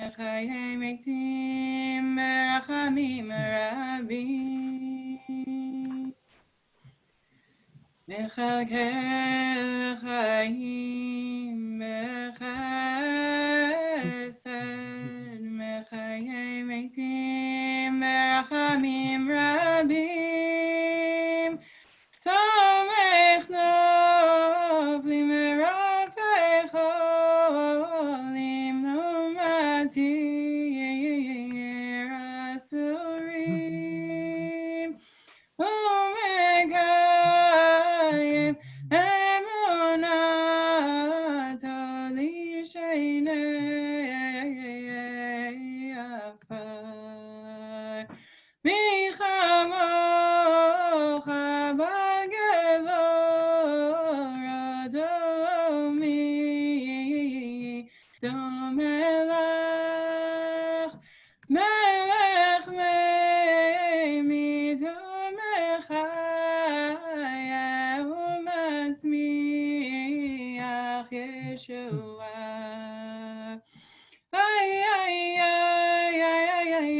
חיי מתים ברחמים רבים, מחלקל חיים בחסד, מחיי מתים ברחמים רבים, סומך נופלים מרפא חולים, מתיר אסורים, ומקיים אמונתו לשני עפר. מי כמוך בגבורה, מי דומה לך, מלך מדומך חיה ומצמיח ישועה. איי איי איי איי איי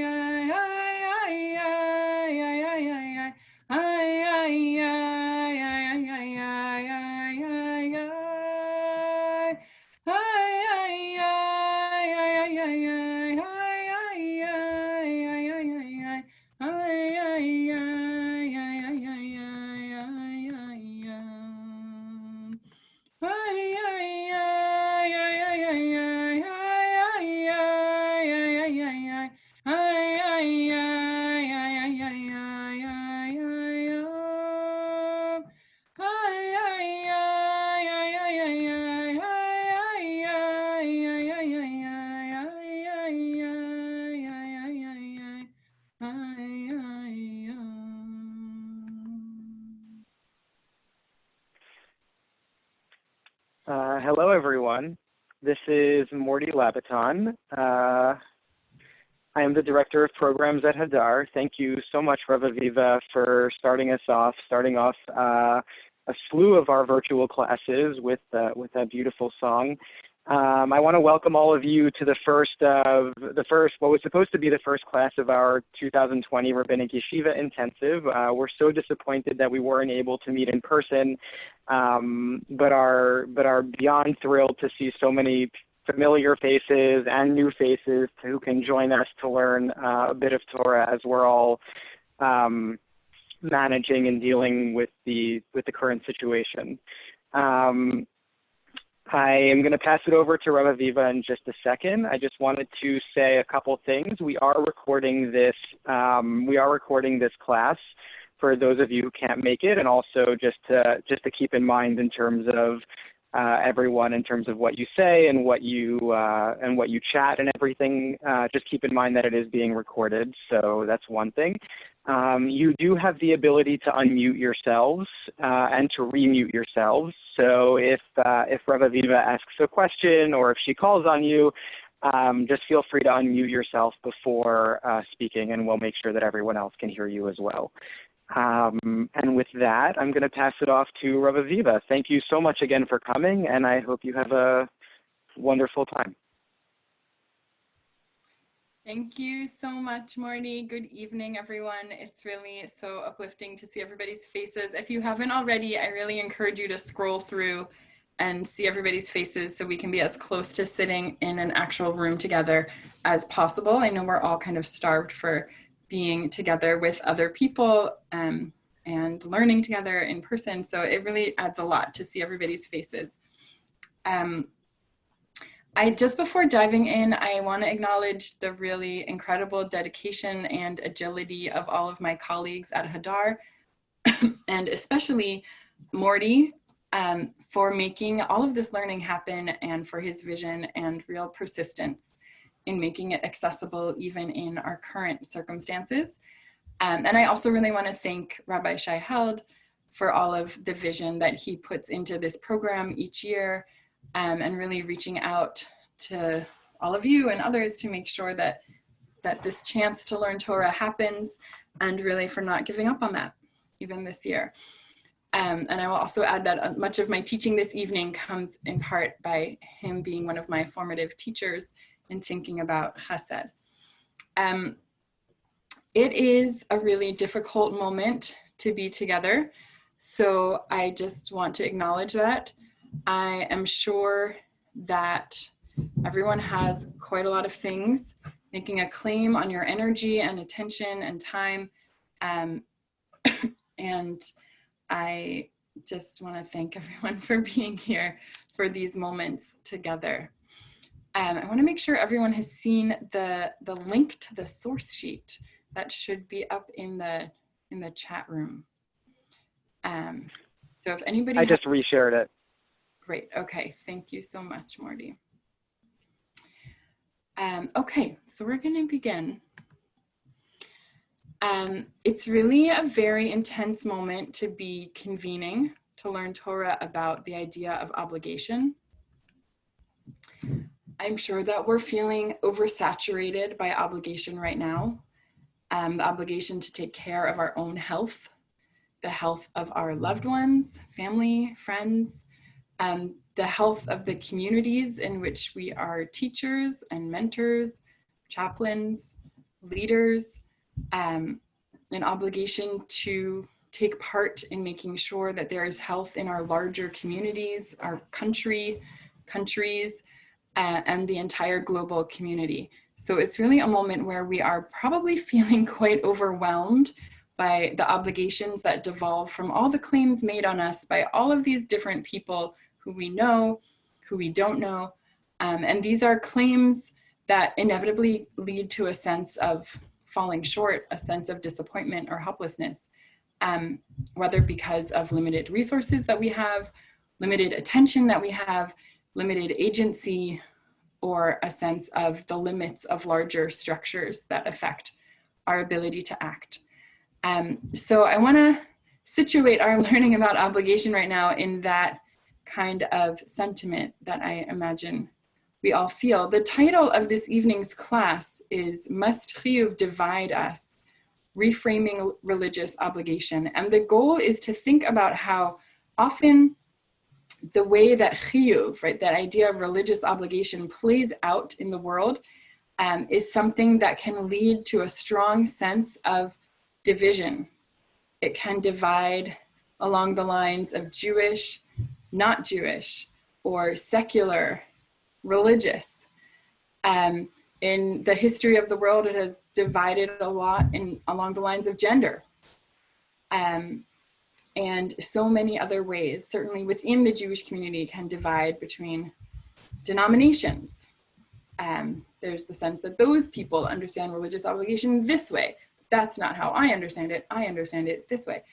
Hello, everyone. This is Morty Labaton. I am the Director of Programs at Hadar. Thank you so much, Aviva, for starting off a slew of our virtual classes with that beautiful song. I want to welcome all of you to what was supposed to be the first class of our 2020 Rabbinic Yeshiva Intensive. We're so disappointed that we weren't able to meet in person, but are beyond thrilled to see so many familiar faces and new faces who can join us to learn a bit of Torah as we're all managing and dealing with the current situation. I am going to pass it over to Rav Aviva in just a second. I just wanted to say a couple things. We are recording this class for those of you who can't make it, and also just to keep in mind in terms of everyone, in terms of what you say and what you chat and everything. Just keep in mind that it is being recorded, so that's one thing. You do have the ability to unmute yourselves and to remute yourselves. So if Rav Aviva asks a question or if she calls on you, just feel free to unmute yourself before speaking, and we'll make sure that everyone else can hear you as well. And with that, I'm going to pass it off to Rav Aviva. Thank you so much again for coming, and I hope you have a wonderful time. Thank you so much, Morty. Good evening, everyone. It's really so uplifting to see everybody's faces. If you haven't already, I really encourage you to scroll through and see everybody's faces so we can be as close to sitting in an actual room together as possible. I know we're all kind of starved for being together with other people and learning together in person. So it really adds a lot to see everybody's faces. Just before diving in, I want to acknowledge the really incredible dedication and agility of all of my colleagues at Hadar, and especially Morty, for making all of this learning happen, and for his vision and real persistence in making it accessible even in our current circumstances. And I also really want to thank Rabbi Shai Held for all of the vision that he puts into this program each year, and really reaching out to all of you and others to make sure that this chance to learn Torah happens, and really for not giving up on that even this year. And I will also add that much of my teaching this evening comes in part by him being one of my formative teachers in thinking about chesed. It is a really difficult moment to be together, so I just want to acknowledge that. I am sure that everyone has quite a lot of things making a claim on your energy and attention and time. And I just want to thank everyone for being here for these moments together. I want to make sure everyone has seen the link to the source sheet that should be up in the chat room. So if anybody— I just reshared it. Great. Okay. Thank you so much, Morty. Okay, so we're going to begin. It's really a very intense moment to be convening to learn Torah about the idea of obligation. I'm sure that we're feeling oversaturated by obligation right now. The obligation to take care of our own health, the health of our loved ones, family, friends, the health of the communities in which we are teachers and mentors, chaplains, leaders, an obligation to take part in making sure that there is health in our larger communities, our countries, and the entire global community. So it's really a moment where we are probably feeling quite overwhelmed by the obligations that devolve from all the claims made on us by all of these different people who we know, who we don't know. And these are claims that inevitably lead to a sense of falling short, a sense of disappointment or helplessness, whether because of limited resources that we have, limited attention that we have, limited agency, or a sense of the limits of larger structures that affect our ability to act. So I want to situate our learning about obligation right now in that kind of sentiment that I imagine we all feel. The title of this evening's class is Must Hiyyuv Divide Us? Reframing Religious Obligation. And the goal is to think about how often the way that Hiyyuv, right, that idea of religious obligation plays out in the world is something that can lead to a strong sense of division. It can divide along the lines of Jewish, not Jewish, or secular, religious. In the history of the world, it has divided a lot along the lines of gender. And so many other ways, certainly within the Jewish community, can divide between denominations. There's the sense that those people understand religious obligation this way. That's not how I understand it. I understand it this way.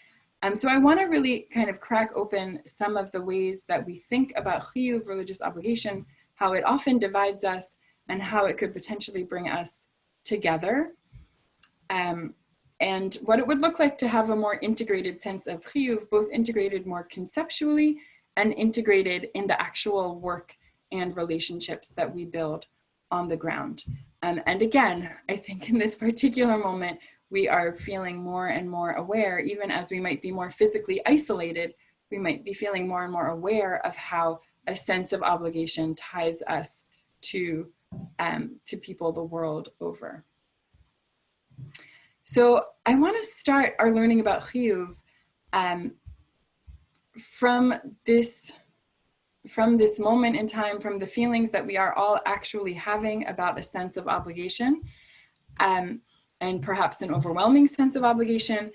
So I want to really kind of crack open some of the ways that we think about Hiyyuv, religious obligation, how it often divides us, and how it could potentially bring us together. And what it would look like to have a more integrated sense of Hiyyuv, both integrated more conceptually and integrated in the actual work and relationships that we build on the ground. And again, I think in this particular moment, we are feeling more and more aware, even as we might be more physically isolated, we might be feeling more and more aware of how a sense of obligation ties us to people the world over. So I want to start our learning about Hiyyuv from this moment in time, from the feelings that we are all actually having about a sense of obligation, and perhaps an overwhelming sense of obligation,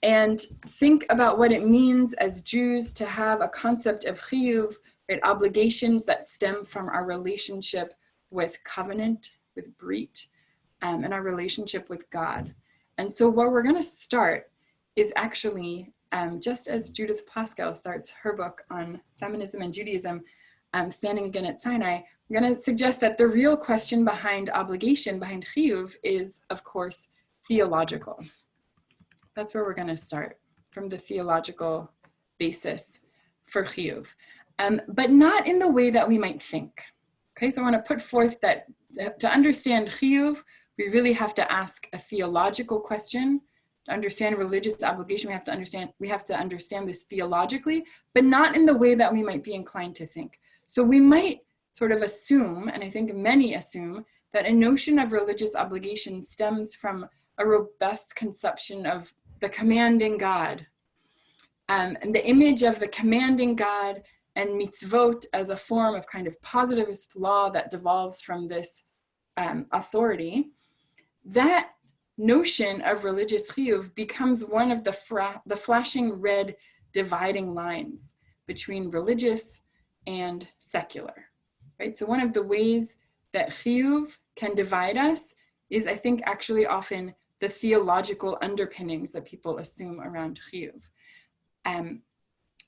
and think about what it means as Jews to have a concept of Hiyyuv, right, obligations that stem from our relationship with covenant, with Brit, and our relationship with God. And so where we're going to start is actually, just as Judith Plaskow starts her book on feminism and Judaism, Standing Again at Sinai, I'm going to suggest that the real question behind obligation, behind Hiyyuv, is, of course, theological. That's where we're going to start, from the theological basis for Hiyyuv, but not in the way that we might think. Okay, so I want to put forth that to understand Hiyyuv, we really have to ask a theological question. To understand religious obligation, we have to understand this theologically, but not in the way that we might be inclined to think. So we might sort of assume, and I think many assume, that a notion of religious obligation stems from a robust conception of the commanding God, and the image of the commanding God and mitzvot as a form of kind of positivist law that devolves from this authority. That notion of religious chiyuv becomes one of the flashing red dividing lines between religious and secular, right? So one of the ways that chiyuv can divide us is, I think, actually often the theological underpinnings that people assume around chiyuv.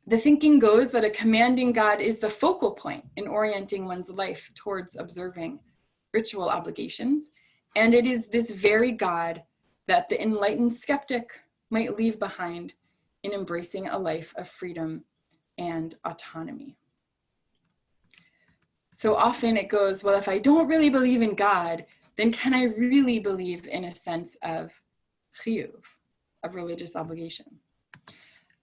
The thinking goes that a commanding God is the focal point in orienting one's life towards observing ritual obligations. And it is this very God that the enlightened skeptic might leave behind in embracing a life of freedom and autonomy. So often it goes, well, if I don't really believe in God, then can I really believe in a sense of chiyuv, of religious obligation?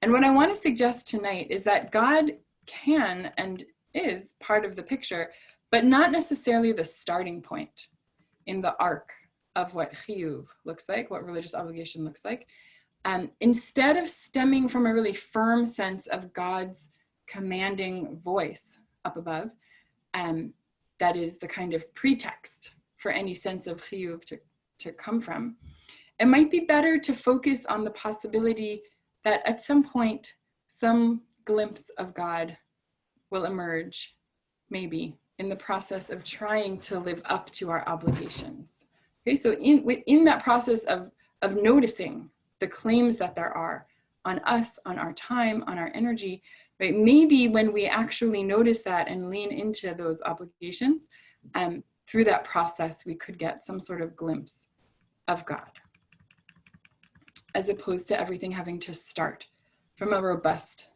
And what I want to suggest tonight is that God can and is part of the picture, but not necessarily the starting point in the arc of what chiyuv looks like, what religious obligation looks like. Instead of stemming from a really firm sense of God's commanding voice up above, that is the kind of pretext for any sense of chiyuv to come from, it might be better to focus on the possibility that at some point, some glimpse of God will emerge, maybe, in the process of trying to live up to our obligations. Okay, so in that process of noticing the claims that there are on us, on our time, on our energy, right? Maybe when we actually notice that and lean into those obligations, through that process, we could get some sort of glimpse of God, as opposed to everything having to start from a robust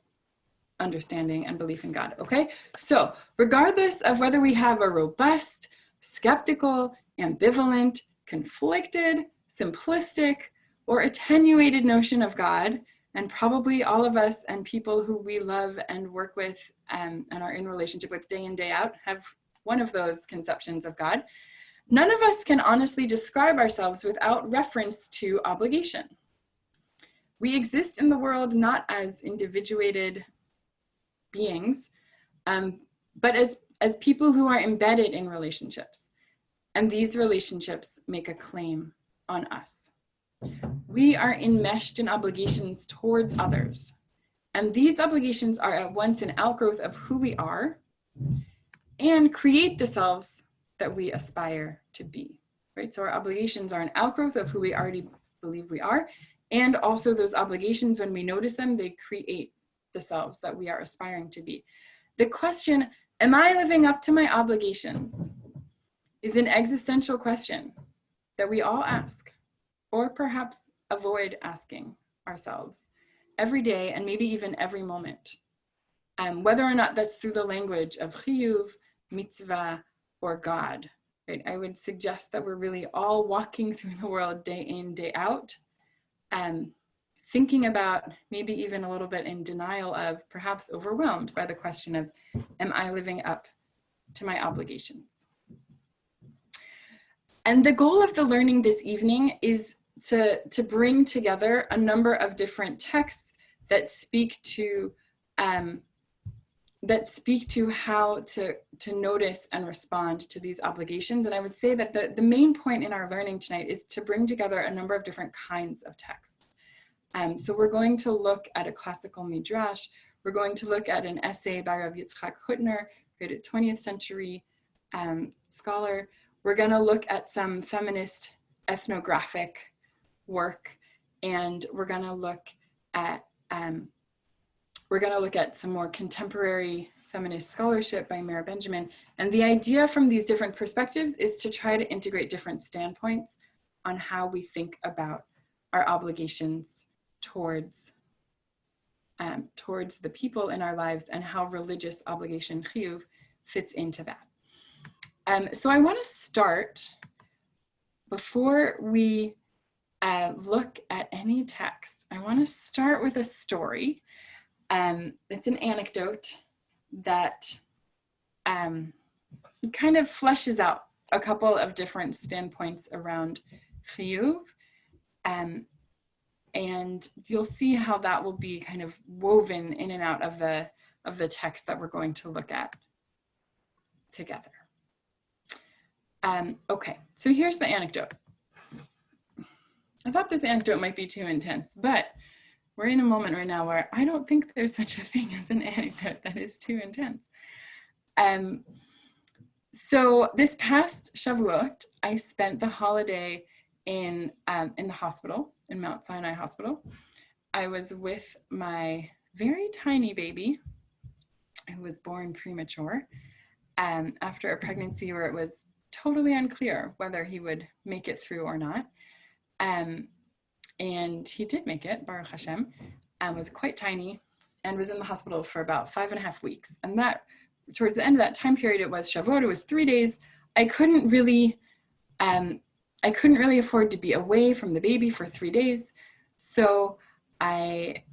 understanding and belief in God, okay? So regardless of whether we have a robust, skeptical, ambivalent, conflicted, simplistic, or attenuated notion of God, and probably all of us and people who we love and work with and are in relationship with day in, day out have one of those conceptions of God, none of us can honestly describe ourselves without reference to obligation. We exist in the world not as individuated beings, but as people who are embedded in relationships. And these relationships make a claim on us. We are enmeshed in obligations towards others. And these obligations are at once an outgrowth of who we are and create the selves that we aspire to be, right? So our obligations are an outgrowth of who we already believe we are. And also those obligations, when we notice them, they create the selves that we are aspiring to be. The question, am I living up to my obligations, is an existential question that we all ask, or perhaps avoid asking ourselves every day and maybe even every moment. Whether or not that's through the language of chiyuv, mitzvah, or God, right? I would suggest that we're really all walking through the world day in, day out, thinking about, maybe even a little bit in denial of, perhaps overwhelmed by the question of, am I living up to my obligations? And the goal of the learning this evening is to bring together a number of different texts that speak to how to notice and respond to these obligations. And I would say that the main point in our learning tonight is to bring together a number of different kinds of texts. So we're going to look at a classical midrash. We're going to look at an essay by Rav Yitzchak Hutner, a 20th century scholar. We're going to look at some feminist ethnographic work, and we're going to look at some more contemporary feminist scholarship by Mara Benjamin. And the idea from these different perspectives is to try to integrate different standpoints on how we think about our obligations towards the people in our lives and how religious obligation chiyuv fits into that. So I want to start, before we look at any text, I want to start with a story. It's an anecdote that kind of fleshes out a couple of different standpoints around Hiyyuv. And you'll see how that will be kind of woven in and out of the text that we're going to look at together. Okay, so here's the anecdote. I thought this anecdote might be too intense, but we're in a moment right now where I don't think there's such a thing as an anecdote that is too intense. So this past Shavuot, I spent the holiday in the hospital, in Mount Sinai Hospital. I was with my very tiny baby who was born premature after a pregnancy where it was totally unclear whether he would make it through or not. And he did make it, Baruch Hashem, and was quite tiny and was in the hospital for about 5.5 weeks. And that, towards the end of that time period, it was Shavuot, it was 3 days. I couldn't really afford to be away from the baby for 3 days. So I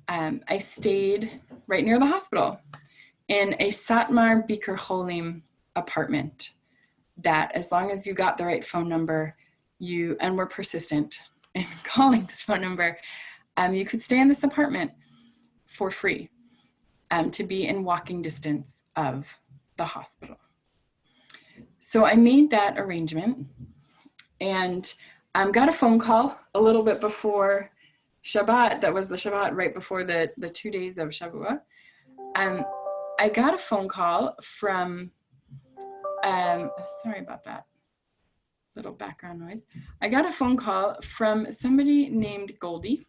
stayed right near the hospital in a Satmar Bikur Cholim apartment that, as long as you got the right phone number, and were persistent in calling this phone number, you could stay in this apartment for free to be in walking distance of the hospital. So I made that arrangement and got a phone call a little bit before Shabbat. That was the Shabbat right before the 2 days of Shavuot. I got a phone call from, sorry about that little background noise. I got a phone call from somebody named Goldie,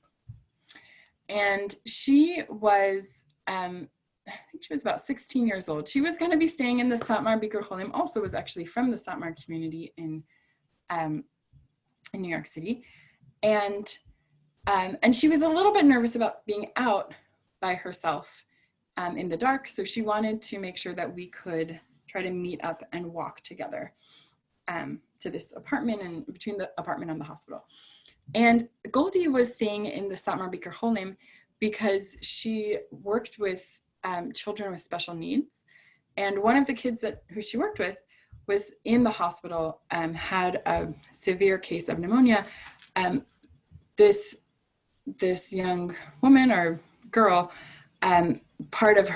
and she was, I think she was about 16 years old. She was going to be staying in the Satmar Bikur Cholim, also was actually from the Satmar community in New York City. And she was a little bit nervous about being out by herself in the dark. So she wanted to make sure that we could try to meet up and walk together to this apartment, and between the apartment and the hospital. And Goldie was staying in the Satmar Bikur Cholim because she worked with children with special needs. And one of the kids who she worked with was in the hospital, had a severe case of pneumonia. This young woman or girl, part of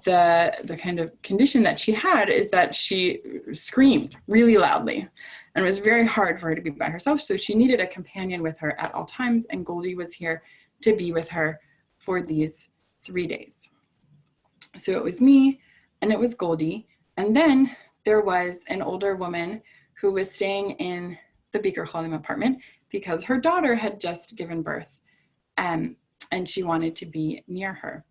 the kind of condition that she had is that she screamed really loudly, and it was very hard for her to be by herself. So she needed a companion with her at all times, and Goldie was here to be with her for these 3 days. So it was me and it was Goldie. And then there was an older woman who was staying in the Bikur Cholim apartment because her daughter had just given birth, and she wanted to be near her.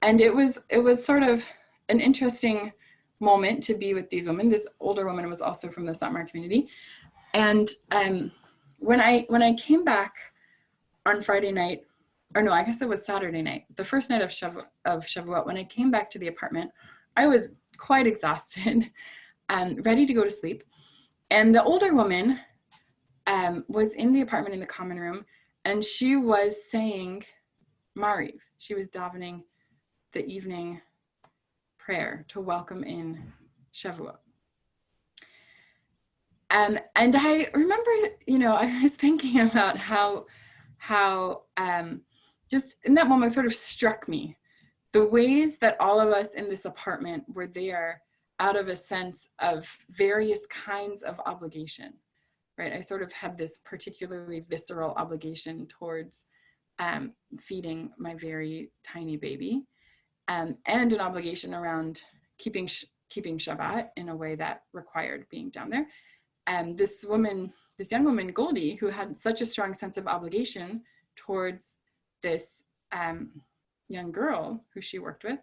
And it was sort of an interesting moment to be with these women. This older woman was also from the Satmar community. And when I came back on Friday night, or no, I guess it was Saturday night, the first night of Shavuot, when I came back to the apartment, I was quite exhausted, ready to go to sleep. And the older woman was in the apartment in the common room, and she was saying Mariv. She was davening the evening prayer to welcome in Shavuot. And I remember, I was thinking about how just in that moment sort of struck me the ways that all of us in this apartment were there out of a sense of various kinds of obligation, right? I sort of had this particularly visceral obligation towards feeding my very tiny baby, and an obligation around keeping Shabbat in a way that required being down there. And this young woman, Goldie, who had such a strong sense of obligation towards this young girl who she worked with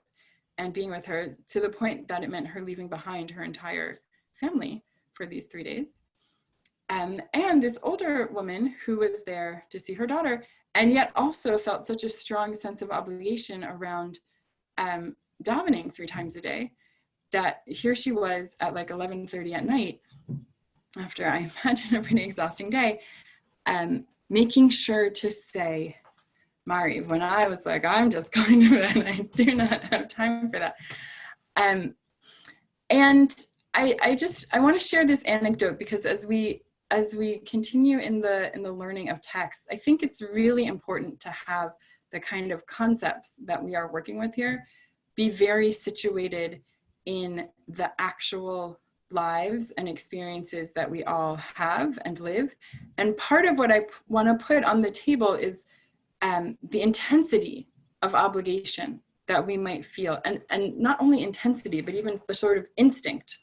and being with her, to the point that it meant her leaving behind her entire family for these 3 days. And this older woman who was there to see her daughter, and yet also felt such a strong sense of obligation around davening 3 times a day, that here she was at like 11:30 at night, after I imagine a pretty exhausting day, making sure to say Mariv, when I was like, I'm just going to bed, I do not have time for that. Um, and I want to share this anecdote because as we continue in the learning of text, I think it's really important to have the kind of concepts that we are working with here be very situated in the actual lives and experiences that we all have and live. And part of what I want to put on the table is the intensity of obligation that we might feel, and not only intensity, but even the sort of instinct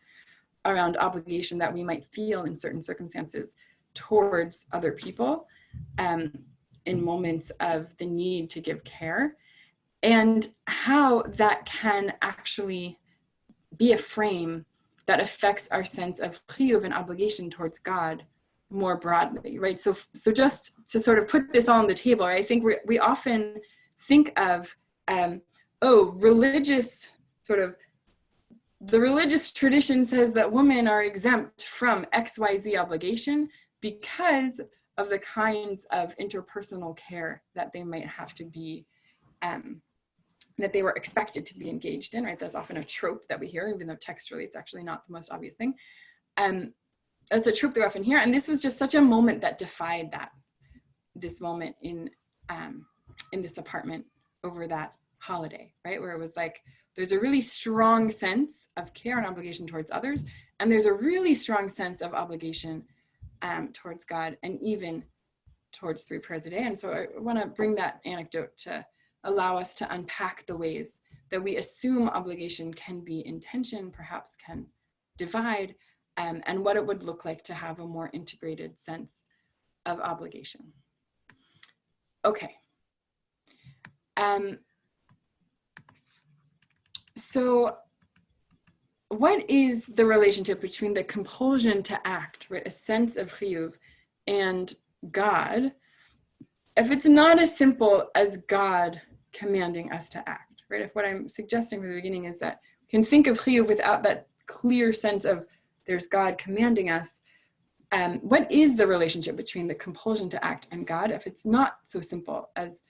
around obligation that we might feel in certain circumstances towards other people in moments of the need to give care, and how that can actually be a frame that affects our sense of Hiyyuv and obligation towards God more broadly, right? So just to sort of put this all on the table, I think we often think of, religious sort of, the religious tradition says that women are exempt from XYZ obligation because of the kinds of interpersonal care that they might have to be, that they were expected to be engaged in, right? That's often a trope that we hear, even though textually it's actually not the most obvious thing. That's a trope they often hear. And this was just such a moment that defied that, this moment in this apartment over that holiday, right? Where it was like, there's a really strong sense of care and obligation towards others, and there's a really strong sense of obligation towards God, and even towards 3 prayers a day. And so I want to bring that anecdote to allow us to unpack the ways that we assume obligation can be in tension, perhaps can divide, and what it would look like to have a more integrated sense of obligation. Okay. So what is the relationship between the compulsion to act, right, a sense of Hiyyuv, and God, if it's not as simple as God commanding us to act, right? If what I'm suggesting from the beginning is that we can think of Hiyyuv without that clear sense of there's God commanding us, what is the relationship between the compulsion to act and God, if it's not so simple as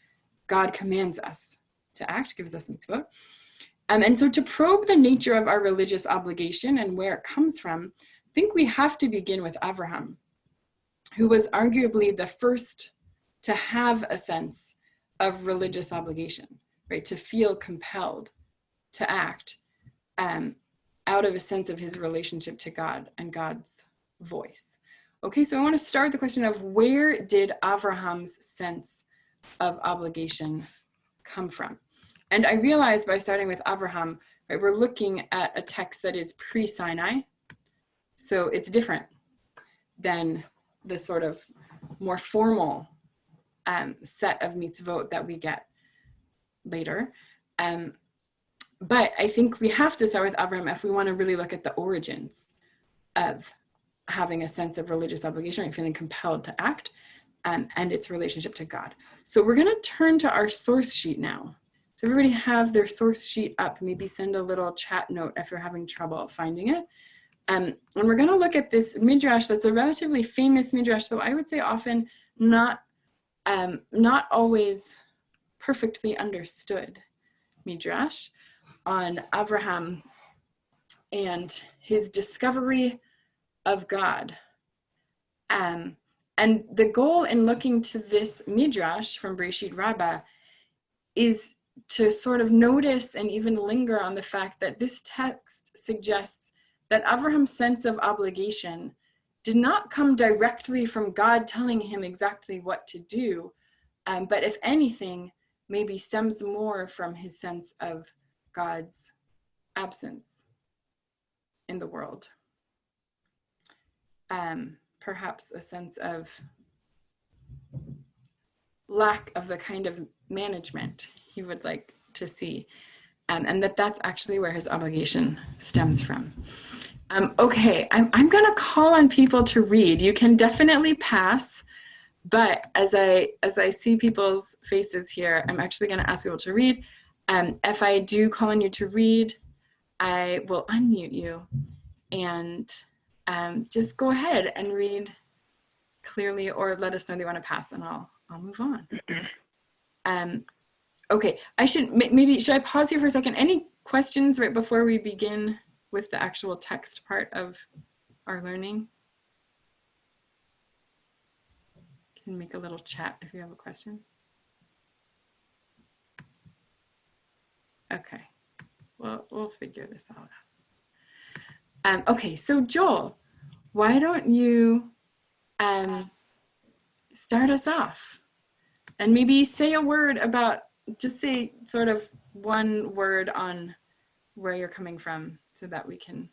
God commands us to act, gives us mitzvah? And so to probe the nature of our religious obligation and where it comes from, I think we have to begin with Avraham, who was arguably the first to have a sense of religious obligation, right? To feel compelled to act out of a sense of his relationship to God and God's voice. Okay, so I want to start with the question of, where did Avraham's sense of obligation come from? And I realized by starting with Abraham, right, we're looking at a text that is pre-Sinai. So it's different than the sort of more formal set of mitzvot that we get later. But I think we have to start with Abraham if we want to really look at the origins of having a sense of religious obligation and feeling compelled to act, and its relationship to God. So we're going to turn to our source sheet now. So everybody have their source sheet up. Maybe send a little chat note if you're having trouble finding it. And we're going to look at this midrash that's a relatively famous midrash, though I would say often not always perfectly understood midrash on Abraham and his discovery of God. And the goal in looking to this midrash from Bereshit Rabbah is to sort of notice and even linger on the fact that this text suggests that Abraham's sense of obligation did not come directly from God telling him exactly what to do, but if anything, maybe stems more from his sense of God's absence in the world. Perhaps a sense of lack of the kind of management he would like to see, and that's actually where his obligation stems from. Okay, I'm going to call on people to read. You can definitely pass, but as I see people's faces here, I'm actually going to ask people to read. If I do call on you to read, I will unmute you, and just go ahead and read clearly, or let us know that you want to pass, and I'll move on. Okay, should I pause here for a second? Any questions right before we begin with the actual text part of our learning? You can make a little chat if you have a question. Okay, well, we'll figure this all out. Okay, so Joel, why don't you start us off and maybe say a word about, just say sort of one word on where you're coming from so that we can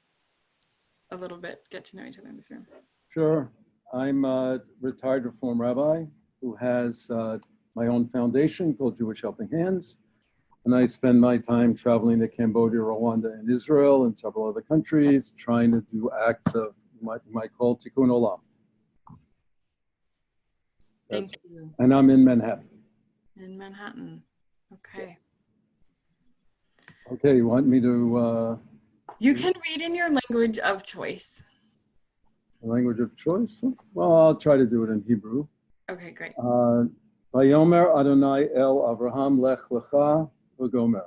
a little bit get to know each other in this room. Sure. I'm a retired Reform rabbi who has my own foundation called Jewish Helping Hands. And I spend my time traveling to Cambodia, Rwanda, and Israel, and several other countries, trying to do acts of my call Tikkun Olam. Thank you. And I'm in Manhattan. In Manhattan. Okay. Yes. Okay, you want me to? You can read in your language of choice. Language of choice? Well, I'll try to do it in Hebrew. Okay, great. Vayomer Adonai El Avraham Lech Lecha V'Gomer.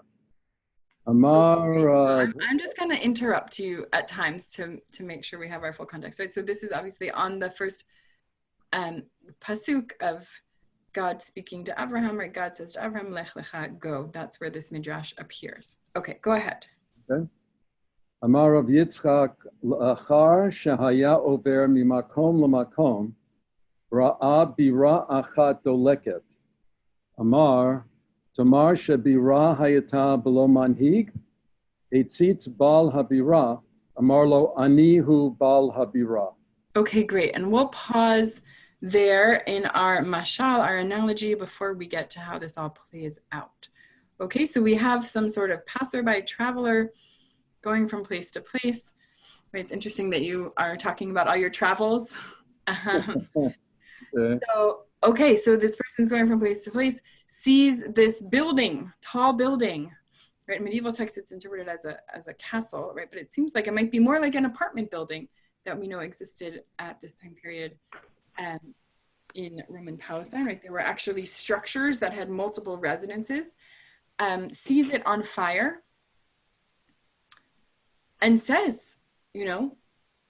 Amar. I'm just going to interrupt you at times to make sure we have our full context, right? So this is obviously on the first pasuk of God speaking to Abraham, right? God says to Abraham, Lech Lecha, go. That's where this midrash appears. Okay, go ahead. Okay. Amar Rav Yitzchak Achar Shehaya Over Mimakom Lamakom Ra'a Bira Achat Doleket. Amar Tamar Shebira Hayata Below Manhig Eitzitz Bal Habira Amar Lo Ani Hu Bal Habira. Okay, great. And we'll pause there in our mashal, our analogy, before we get to how this all plays out. Okay, so we have some sort of passerby traveler going from place to place. Right, it's interesting that you are talking about all your travels. So this person's going from place to place, sees this building, tall building, right? In medieval text, it's interpreted as a castle, right? But it seems like it might be more like an apartment building that we know existed at this time period in Roman Palestine, right? There were actually structures that had multiple residences, sees it on fire, and says, you know,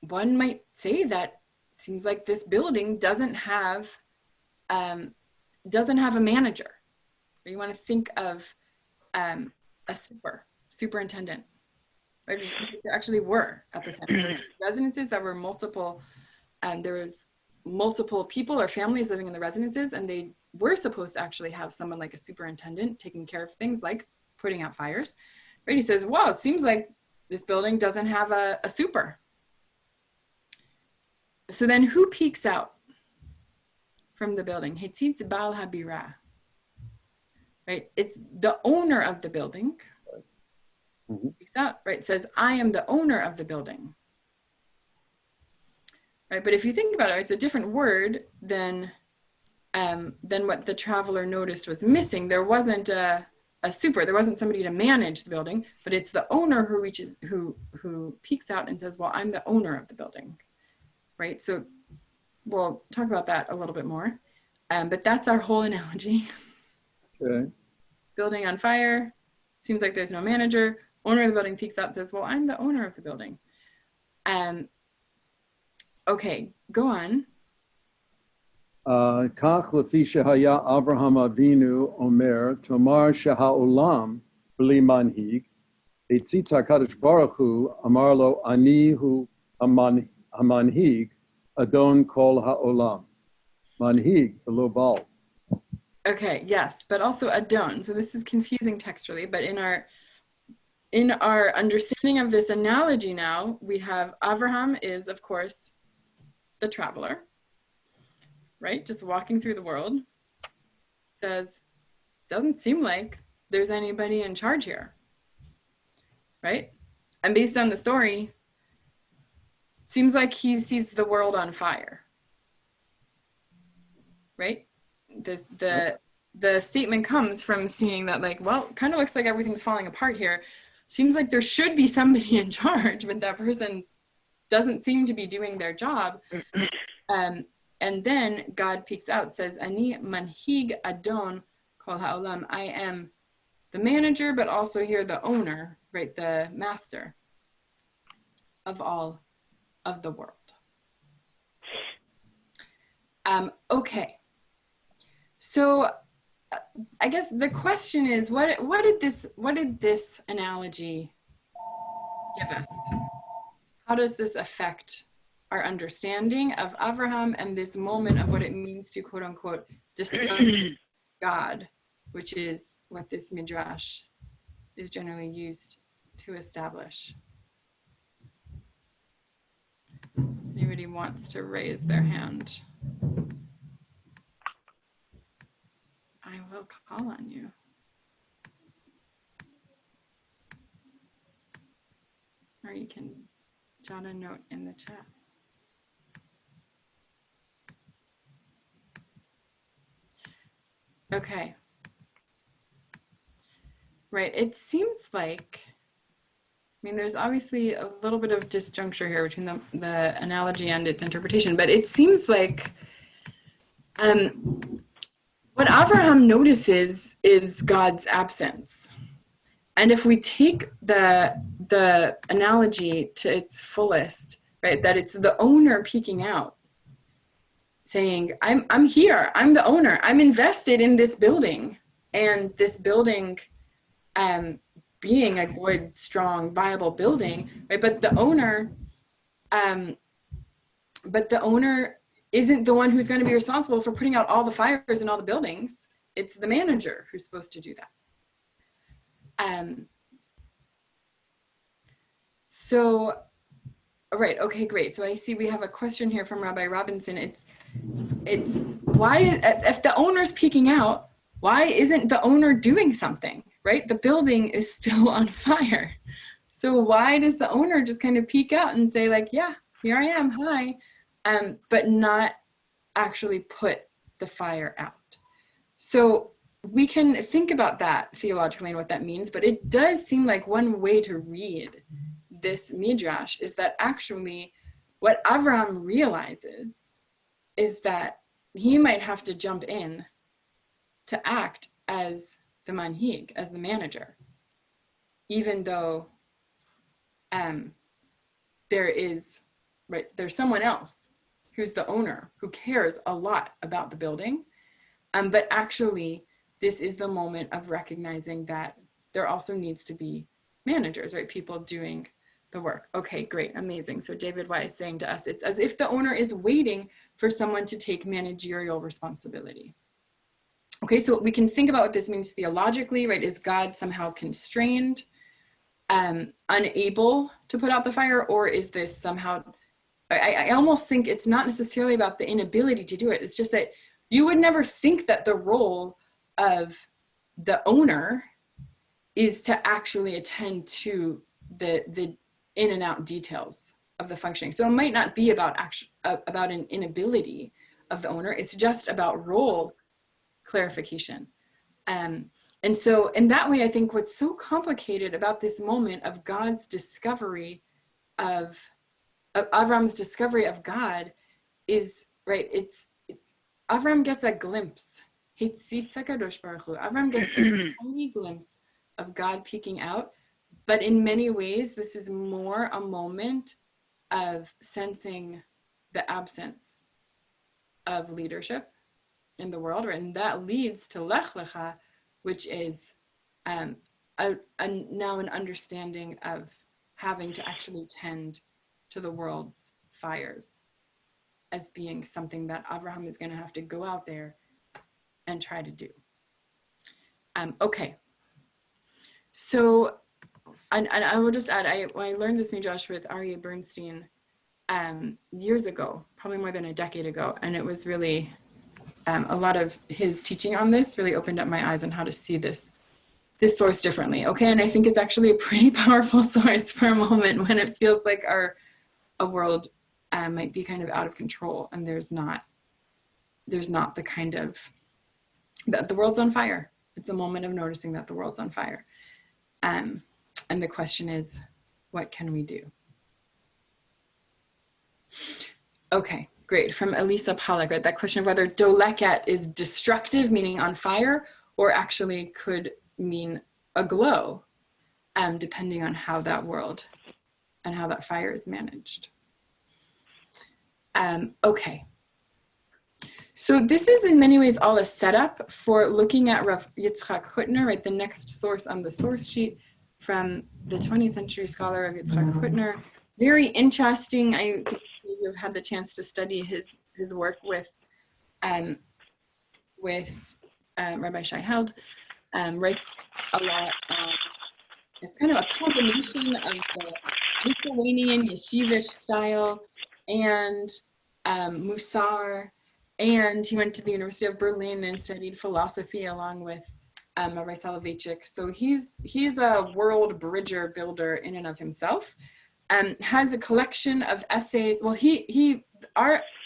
one might say that it seems like this building doesn't have a manager. You want to think of a superintendent, right? There actually were at the time residences that were multiple. There was multiple people or families living in the residences, and they were supposed to actually have someone like a superintendent taking care of things like putting out fires. Right? He says, "Wow, it seems like this building doesn't have a super." So then, who peeks out from the building? Hitzitz Bal Habira. Right? It's the owner of the building. Mm-hmm. Peeks out, right? It says, "I am the owner of the building." Right? But if you think about it, it's a different word than what the traveler noticed was missing. There wasn't a super. There wasn't somebody to manage the building, but it's the owner who peeks out and says, "Well, I'm the owner of the building." Right? So we'll talk about that a little bit more. But that's our whole analogy. Okay. Building on fire. Seems like there's no manager. Owner of the building peeks out and says, "Well, I'm the owner of the building." Okay, go on. Kach lefi shehaya Avraham Avinu Omer Tomar Sheha'olam B'li Manhig Eitzitz HaKadosh Baruch Hu Amar Lo Ani Hu Hamanhig Adon Kol Ha'olam. Manhig below Baal. Okay, yes, but also Adon. So this is confusing textually, but in our understanding of this analogy now, we have Avraham is, of course, the traveler, right? Just walking through the world. Says, doesn't seem like there's anybody in charge here, right? And based on the story, seems like he sees the world on fire, right? The statement comes from seeing that, like, well, kind of looks like everything's falling apart here. Seems like there should be somebody in charge, but that person doesn't seem to be doing their job. And then God peeks out, says, "Ani manhig Adon kol ha'olam." I am the manager, but also here the owner, right? The master of all of the world. Okay, so I guess the question is, what did this analogy give us? How does this affect our understanding of Avraham and this moment of what it means to, quote unquote, discover God, which is what this midrash is generally used to establish? Anybody wants to raise their hand? I will call on you. Or you can jot a note in the chat. Okay. Right, it seems like, I mean, there's obviously a little bit of disjuncture here between the analogy and its interpretation, but it seems like what Avraham notices is God's absence. And if we take the analogy to its fullest, right, that it's the owner peeking out, saying, I'm here, I'm the owner, I'm invested in this building, and this building being a good, strong, viable building, right? But the owner isn't the one who's going to be responsible for putting out all the fires in all the buildings. It's the manager who's supposed to do that. So, all right, okay, great. So I see we have a question here from Rabbi Robinson. It's why, if the owner's peeking out, why isn't the owner doing something, right? The building is still on fire. So why does the owner just kind of peek out and say like, yeah, here I am, hi, but not actually put the fire out? So we can think about that theologically and what that means, but it does seem like one way to read this midrash is that actually what Avraham realizes is that he might have to jump in to act as the manhig, as the manager, even though there's someone else who's the owner who cares a lot about the building, but actually this is the moment of recognizing that there also needs to be managers, right? People doing the work. Okay, great, amazing. So David White is saying to us, it's as if the owner is waiting for someone to take managerial responsibility. Okay, so we can think about what this means theologically, right? Is God somehow constrained, unable to put out the fire, or is this somehow, I almost think it's not necessarily about the inability to do it. It's just that you would never think that the role of the owner is to actually attend to the in and out details of the functioning. So it might not be about an inability of the owner. It's just about role clarification. And so in that way, I think what's so complicated about this moment of God's discovery of Avram's discovery of God is, right, it's Avram gets a glimpse. Avram gets a tiny glimpse of God peeking out, but in many ways, this is more a moment of sensing the absence of leadership in the world, and that leads to Lech Lecha, which is now an understanding of having to actually tend to the world's fires as being something that Abraham is going to have to go out there and try to do. Okay, so, and I will just add, when I learned this midrash with Aryeh Bernstein years ago, probably more than a decade ago, and it was really, a lot of his teaching on this really opened up my eyes on how to see this source differently. Okay, and I think it's actually a pretty powerful source for a moment when it feels like our world might be kind of out of control, and there's not the kind of, the world's on fire. It's a moment of noticing that the world's on fire. And the question is, what can we do? Okay, great. From Elisa Pollack, right? That question of whether doleket is destructive, meaning on fire, or actually could mean aglow, depending on how that world and how that fire is managed. Okay. So this is in many ways all a setup for looking at Rav Yitzchak Hutner, right? The next source on the source sheet from the 20th century scholar of Yitzchak Hutner. Very interesting. I think you've had the chance to study his work with Rabbi Shai Held. Writes a lot on, it's kind of a combination of the Lithuanian yeshivish style and Musar. And he went to the University of Berlin and studied philosophy along with Rabbi Soloveitchik. So he's a world bridger builder in and of himself. Has a collection of essays. Well,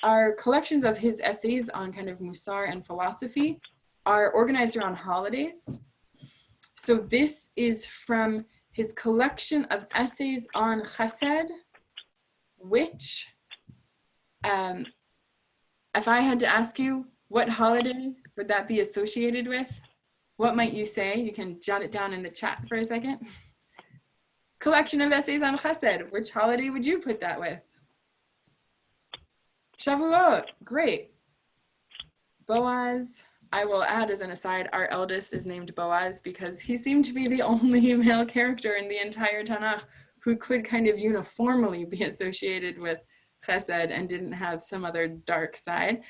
our collections of his essays on kind of Musar and philosophy are organized around holidays. So this is from his collection of essays on Chesed, which, if I had to ask you, what holiday would that be associated with? What might you say? You can jot it down in the chat for a second. Collection of essays on Chesed. Which holiday would you put that with? Shavuot. Great. Boaz. I will add as an aside, our eldest is named Boaz because he seemed to be the only male character in the entire Tanakh who could kind of uniformly be associated with Chesed and didn't have some other dark side,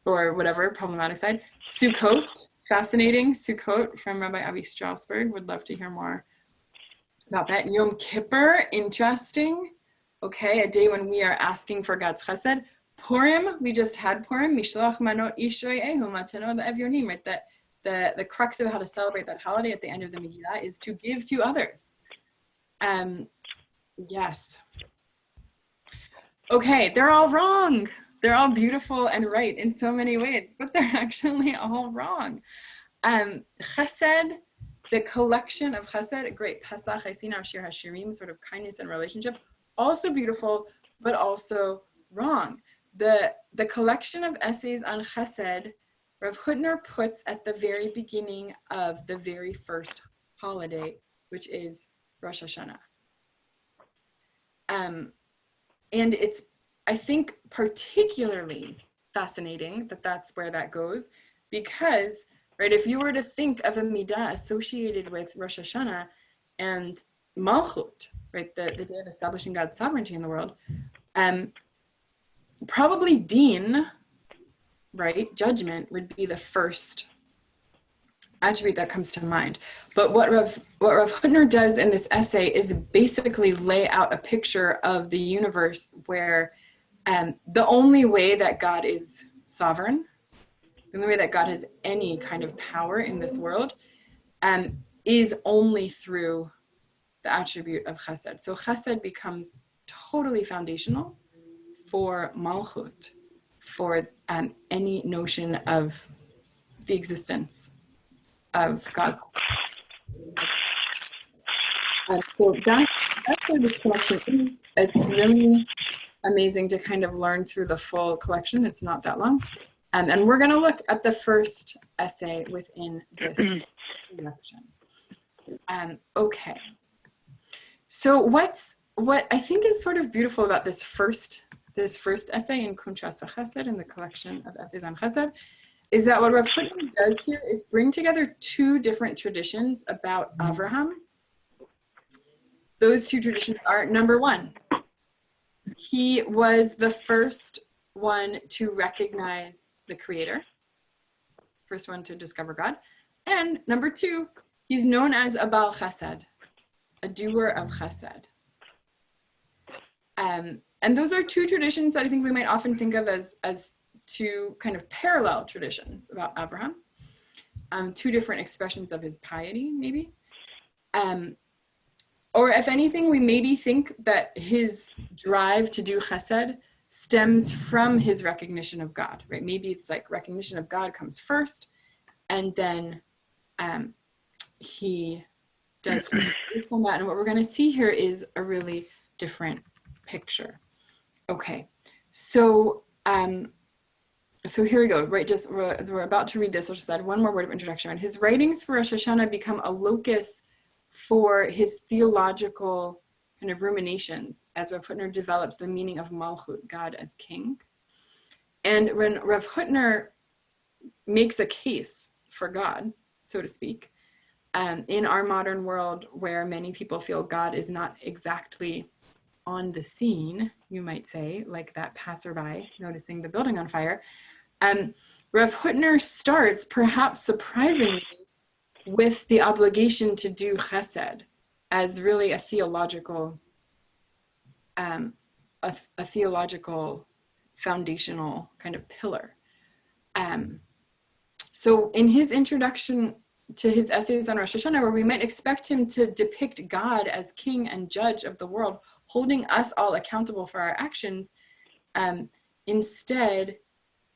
or whatever, problematic side. Sukkot, fascinating. Sukkot from Rabbi Avi Strasberg. Would love to hear more about that. Yom Kippur, interesting. Okay, a day when we are asking for God's Chesed. Purim, we just had Purim. Mishloach manot ishrei matanot le'evyonim, right? The crux of how to celebrate that holiday at the end of the Megillah is to give to others. Yes. Okay, they're all wrong. They're all beautiful and right in so many ways, but they're actually all wrong. Chesed, the collection of Chesed, great Pesach, I see now Shir HaShirim, sort of kindness and relationship, also beautiful, but also wrong. The collection of essays on Chesed, Rav Hutner puts at the very beginning of the very first holiday, which is Rosh Hashanah. And it's, I think, particularly fascinating that that's where that goes, because, right, if you were to think of a midah associated with Rosh Hashanah and Malchut, right, the day of establishing God's sovereignty in the world, probably Din, right, judgment would be the first attribute that comes to mind. But what Rav Hutner does in this essay is basically lay out a picture of the universe where the only way that God is sovereign, the only way that God has any kind of power in this world is only through the attribute of Chesed. So Chesed becomes totally foundational for Malchut, for any notion of the existence of God. So that's where this collection is. It's really amazing to kind of learn through the full collection. It's not that long. And we're going to look at the first essay within this collection. Okay. So what I think is sort of beautiful about this first essay in Kuntras HaChesed, in the collection of essays on Chesed, is that what Rav Hutner does here is bring together two different traditions about Avraham. Those two traditions are, number one, he was the first one to recognize the Creator, first one to discover God. And number two, he's known as a Baal Chesed, a doer of Chesed. And those are two traditions that I think we might often think of as two kind of parallel traditions about Abraham, two different expressions of his piety, maybe. Or if anything, we maybe think that his drive to do Chesed stems from his recognition of God, right? Maybe it's like recognition of God comes first, and then he does based on that. And what we're going to see here is a really different picture. Okay, so So here we go, right? Just as we're about to read this, I'll just add one more word of introduction. His writings for Rosh Hashanah become a locus for his theological kind of ruminations as Rav Hutner develops the meaning of Malchut, God as king. And when Rav Hutner makes a case for God, so to speak, in our modern world where many people feel God is not exactly on the scene, you might say, like that passerby noticing the building on fire, Rav Hutner starts, perhaps surprisingly, with the obligation to do chesed as really a theological foundational kind of pillar. So in his introduction to his essays on Rosh Hashanah, where we might expect him to depict God as king and judge of the world, holding us all accountable for our actions, instead,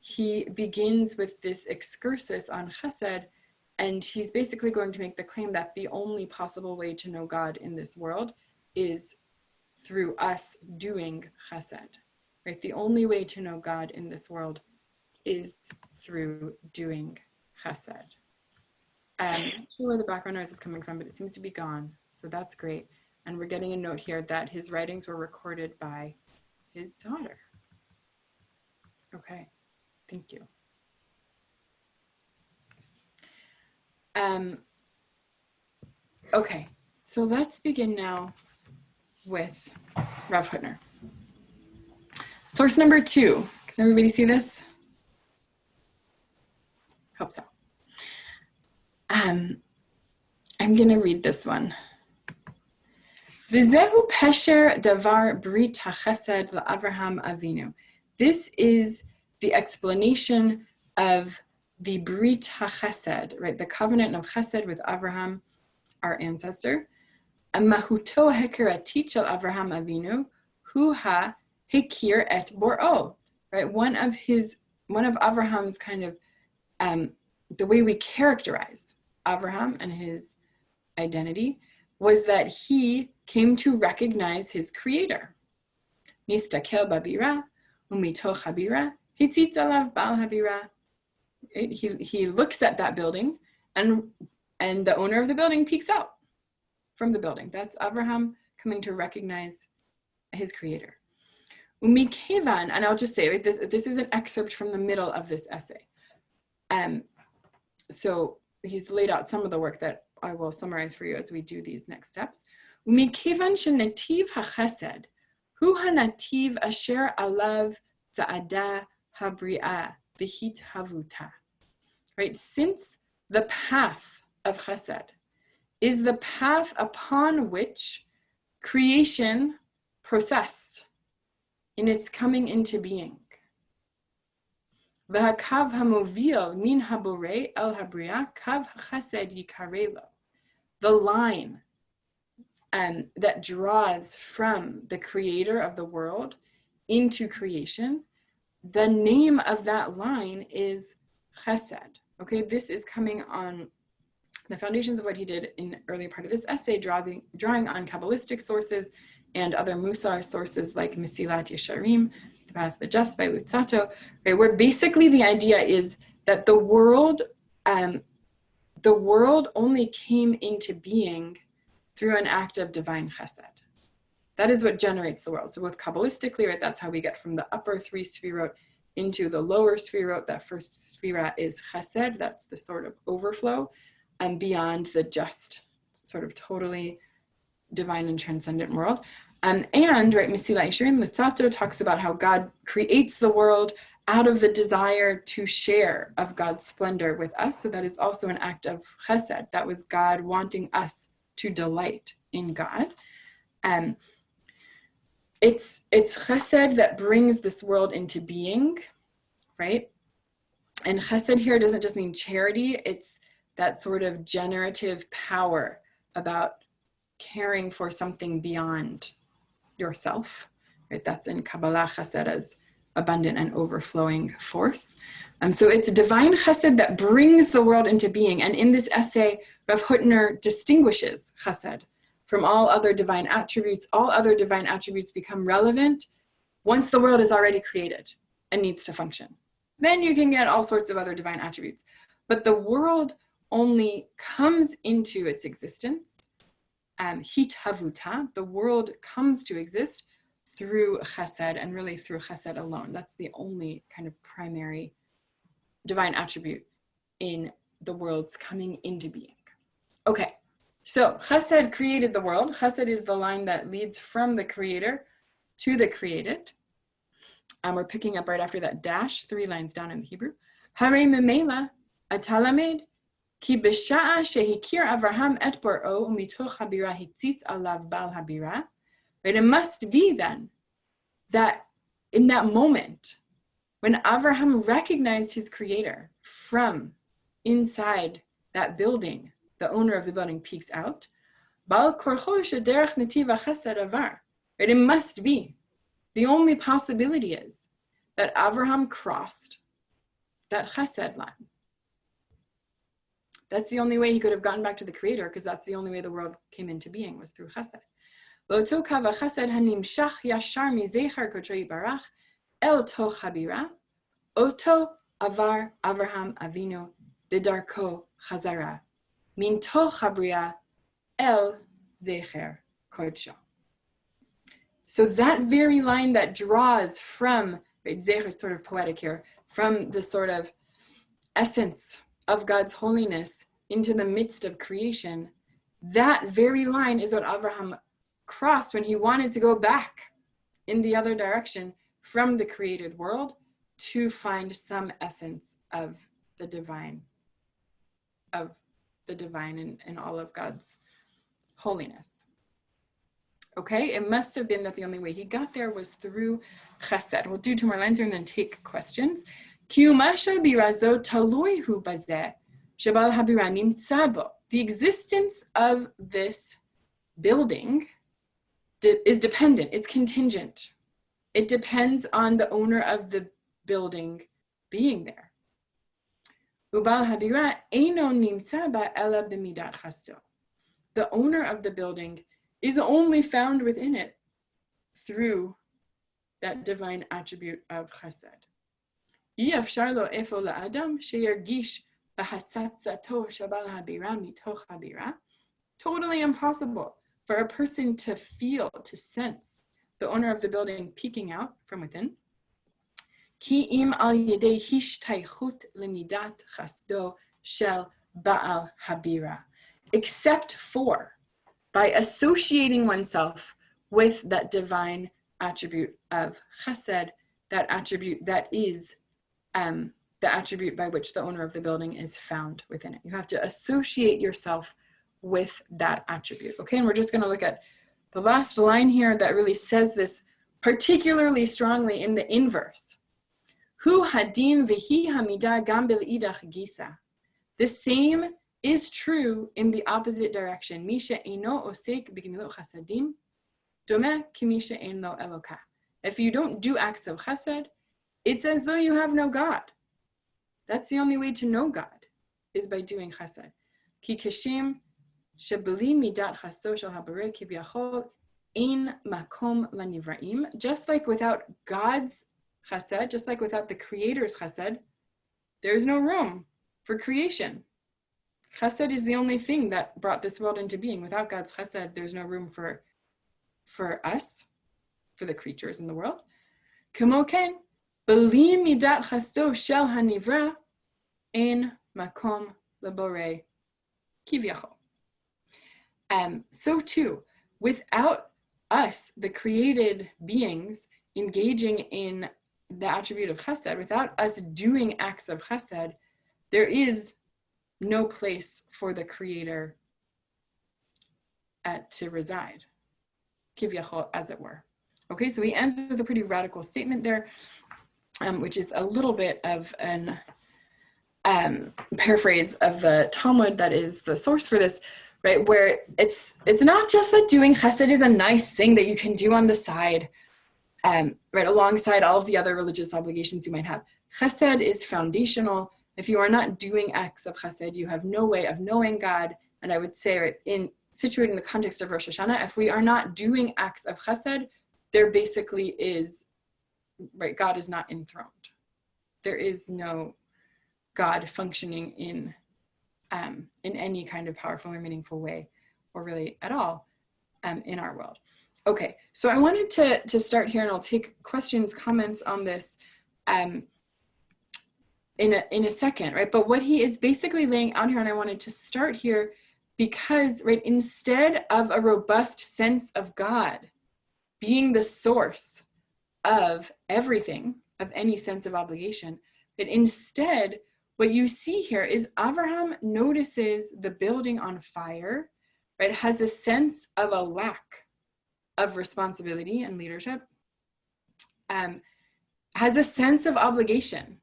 he begins with this excursus on chesed, and he's basically going to make the claim that the only possible way to know God in this world is through us doing chesed, right? The only way to know God in this world is through doing chesed. I'm not sure where the background noise is coming from, but it seems to be gone, so that's great. And we're getting a note here that his writings were recorded by his daughter. Okay, thank you. Okay, so let's begin now with Rav Hutner. Source number 2. Can everybody see this? Hope so. I'm going to read this one. V'zehu pesher davar brit hachesed la'Avraham Avinu. This is the explanation of the brit hachesed, right? The covenant of chesed with Avraham, our ancestor. Mahuto hekeratit shel Avraham Avinu, hu ha hekir et bor'o, right? One of Avraham's kind of the way we characterize Avraham and his identity was that he came to recognize his creator. Nistakel babira, umitoch habira, hitzitz alav bal habira. He looks at that building, and the owner of the building peeks out from the building. That's Avraham coming to recognize his creator. Umikevan, and I'll just say, this is an excerpt from the middle of this essay. So he's laid out some of the work that I will summarize for you as we do these next steps. Umikevan shenativ hachesed, hu hanativ asher alav za'ada habri'ah v'hit havuta. Right, since the path of chesed is the path upon which creation processed in its coming into being. V'hakav hamovil min haborei el habriya kav chesed yikarelo. The line that draws from the creator of the world into creation, the name of that line is chesed. Okay, this is coming on the foundations of what he did in the earlier part of this essay, drawing on Kabbalistic sources and other Musar sources like Mesilat Yesharim, The Path of the Just by Luzzatto, right, where basically the idea is that the world only came into being through an act of divine chesed. That is what generates the world. So with Kabbalistically, right, that's how we get from the upper 3 sfirot into the lower sfirot. That first sfira is chesed, that's the sort of overflow, and beyond the just sort of totally divine and transcendent world. And right, Mesilat Yesharim, Luzzatto talks about how God creates the world out of the desire to share of God's splendor with us. So that is also an act of chesed. That was God wanting us to delight in God. It's chesed that brings this world into being, right? And chesed here doesn't just mean charity, it's that sort of generative power about caring for something beyond yourself, right? That's in Kabbalah chesed as abundant and overflowing force. So it's divine chesed that brings the world into being. And in this essay, Rav Hutner distinguishes chesed from all other divine attributes. All other divine attributes become relevant once the world is already created and needs to function. then you can get all sorts of other divine attributes. But the world only comes into its existence, hitavuta, the world comes to exist through chesed, and really through chesed alone. That's the only kind of primary divine attribute in the world's coming into being. Okay, so chesed created the world. Chesed is the line that leads from the creator to the created. And we're picking up right after that dash, 3 lines down in the Hebrew. Hare memela atalamed ki b'sha'a shehikir Avraham et bor'o umitoch habira hitzitz alav bal habira. Right? It must be then that in that moment, when Avraham recognized his creator from inside that building, the owner of the building peeks out. Bal korcho shederech netiv chesed avar. Right? It must be. The only possibility is that Avraham crossed that chesed line. That's the only way he could have gotten back to the creator, because that's the only way the world came into being, was through chesed. V'oto kav chesed hanimshach yashar mizecher kodshei barach el toch habira, oto avar Avraham Avinu b'darko chazara min toch habria el zecher kodsho. So that very line that draws from, right, zecher, it's sort of poetic here, from the sort of essence of God's holiness into the midst of creation, that very line is what Avraham crossed when he wanted to go back in the other direction from the created world to find some essence of the divine and all of God's holiness. Okay, it must have been that the only way he got there was through chesed. We'll do 2 more lines here and then take questions. The existence of this building is dependent, it's contingent. It depends on the owner of the building being there. The owner of the building is only found within it through that divine attribute of chesed. Totally impossible for a person to feel, to sense the owner of the building peeking out from within. Ki im al yedei hishtaychut lemidat chasdo shel Baal habira, except for by associating oneself with that divine attribute of chesed, that attribute that is the attribute by which the owner of the building is found within it. You have to associate yourself with that attribute. Okay, and we're just going to look at the last line here that really says this particularly strongly in the inverse. Hu hadin v'hi hamida gam bil'idach gisa. The same is true in the opposite direction. Misha eino osek b'gemilut chasadim, domeh kimisha eino eloka. If you don't do acts of chesed, it's as though you have no God. That's the only way to know God, is by doing chesed. Ki kashim shebeli midat chasto shel habarei kivyachol ein makom lanivraim. Just like without God's chesed, just like without the Creator's chesed, there's no room for creation. Chesed is the only thing that brought this world into being. Without God's chesed, there's no room for us, for the creatures in the world. Kamo ken, beli midat chasto shel hanivra ein makom leborei kivyachol. So too, without us, the created beings, engaging in the attribute of chesed, without us doing acts of chesed, there is no place for the creator to reside, kivyachol, as it were. Okay, so he ends with a pretty radical statement there, which is a little bit of an paraphrase of the Talmud that is the source for this, right? Where it's not just that doing chesed is a nice thing that you can do on the side, right, alongside all of the other religious obligations you might have. Chesed is foundational. If you are not doing acts of chesed, you have no way of knowing God. And I would say, right, situated in the context of Rosh Hashanah, if we are not doing acts of chesed, there basically is, right, God is not enthroned. there is no God functioning in any kind of powerful or meaningful way, or really at all in our world. Okay, so I wanted to start here, and I'll take questions, comments on this in a second, right? But what he is basically laying out here, and I wanted to start here because, right, instead of a robust sense of God being the source of everything, of any sense of obligation, that instead what you see here is Abraham notices the building on fire, right, has a sense of a lack of responsibility and leadership, has a sense of obligation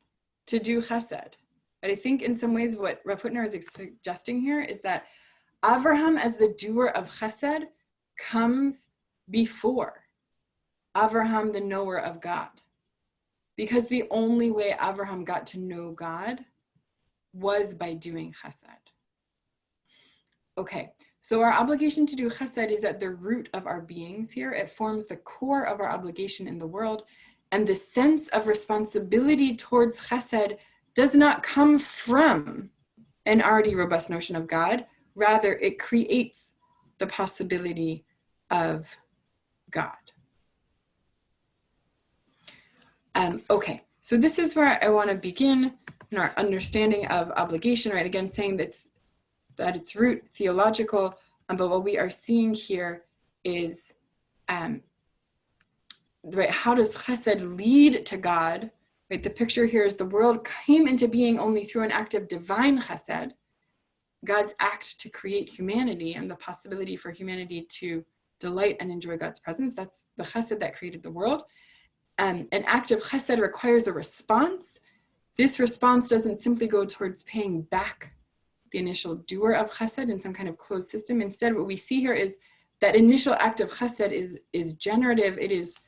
to do chesed. But I think in some ways what Rav Hutner is suggesting here is that Abraham as the doer of chesed comes before Abraham the knower of God. Because the only way Abraham got to know God was by doing chesed. Okay, so our obligation to do chesed is at the root of our beings here. It forms the core of our obligation in the world. And the sense of responsibility towards chesed does not come from an already robust notion of God. Rather, it creates the possibility of God. Okay, so this is where I want to begin in our understanding of obligation, right? Again, saying that its root theological, but what we are seeing here is, right, how does chesed lead to God? Right, the picture here is the world came into being only through an act of divine chesed, God's act to create humanity and the possibility for humanity to delight and enjoy God's presence. That's the chesed that created the world. An act of chesed requires a response. This response doesn't simply go towards paying back the initial doer of chesed in some kind of closed system. Instead, what we see here is that initial act of chesed is generative. It is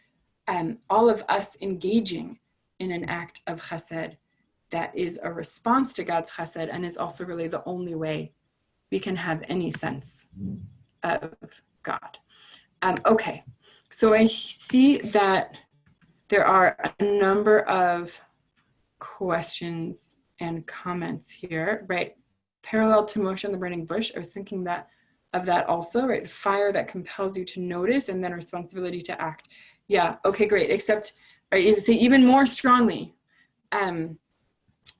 all of us engaging in an act of chesed that is a response to God's chesed and is also really the only way we can have any sense of God. Okay, so I see that there are a number of questions and comments here, right? Parallel to Moshe and the burning bush, I was thinking of that also, right? Fire that compels you to notice and then responsibility to act. Yeah, okay, great. Except, right, you say even more strongly,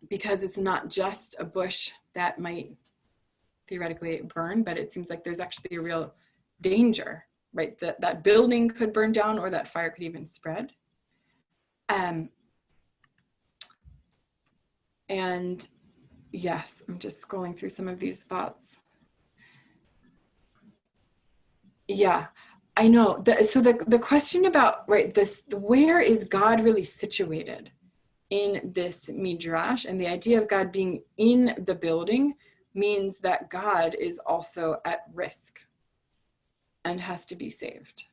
because it's not just a bush that might theoretically burn, but it seems like there's actually a real danger, right? That building could burn down or that fire could even spread. And yes, I'm just scrolling through some of these thoughts. Yeah, I know. So the question about, right, where is God really situated in this midrash? And the idea of God being in the building means that God is also at risk and has to be saved,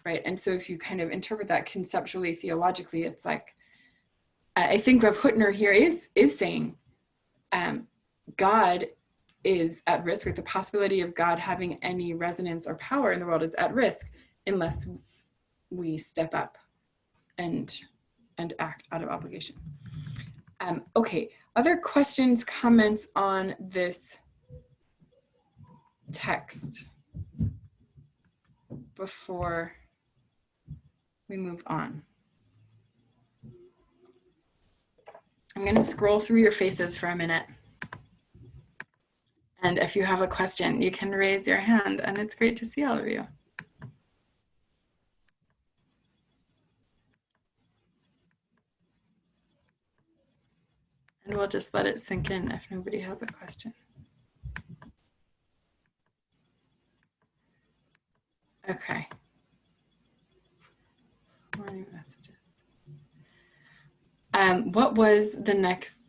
right? And so if you kind of interpret that conceptually, theologically, it's like, I think Rav Hutner here is saying God is at risk, with the possibility of God having any resonance or power in the world is at risk unless we step up and act out of obligation. Okay, other questions, comments on this text before we move on? I'm going to scroll through your faces for a minute. And if you have a question, you can raise your hand, and it's great to see all of you. And we'll just let it sink in if nobody has a question. Okay. Morning messages. What was the next?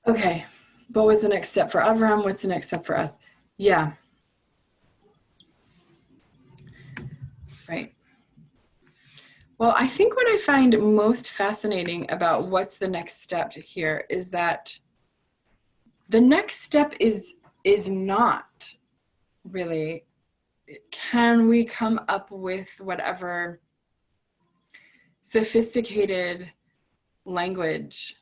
Okay, what was the next step for Avraham? What's the next step for us? Yeah. Right. Well, I think what I find most fascinating about what's the next step here is that the next step is not really can we come up with whatever sophisticated language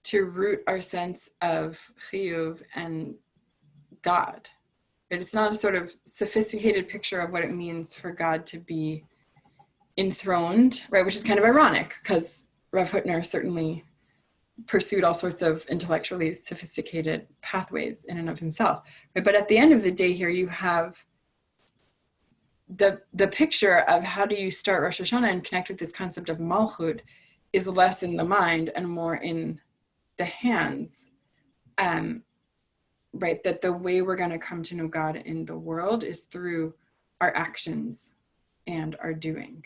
to root our sense of Hiyyuv and God? It's not a sort of sophisticated picture of what it means for God to be enthroned, right? Which is kind of ironic because Rav Hutner certainly pursued all sorts of intellectually sophisticated pathways in and of himself, right? But at the end of the day here, you have the picture of how do you start Rosh Hashanah and connect with this concept of Malchut is less in the mind and more in the hands. Right, that the way we're going to come to know God in the world is through our actions and our doing.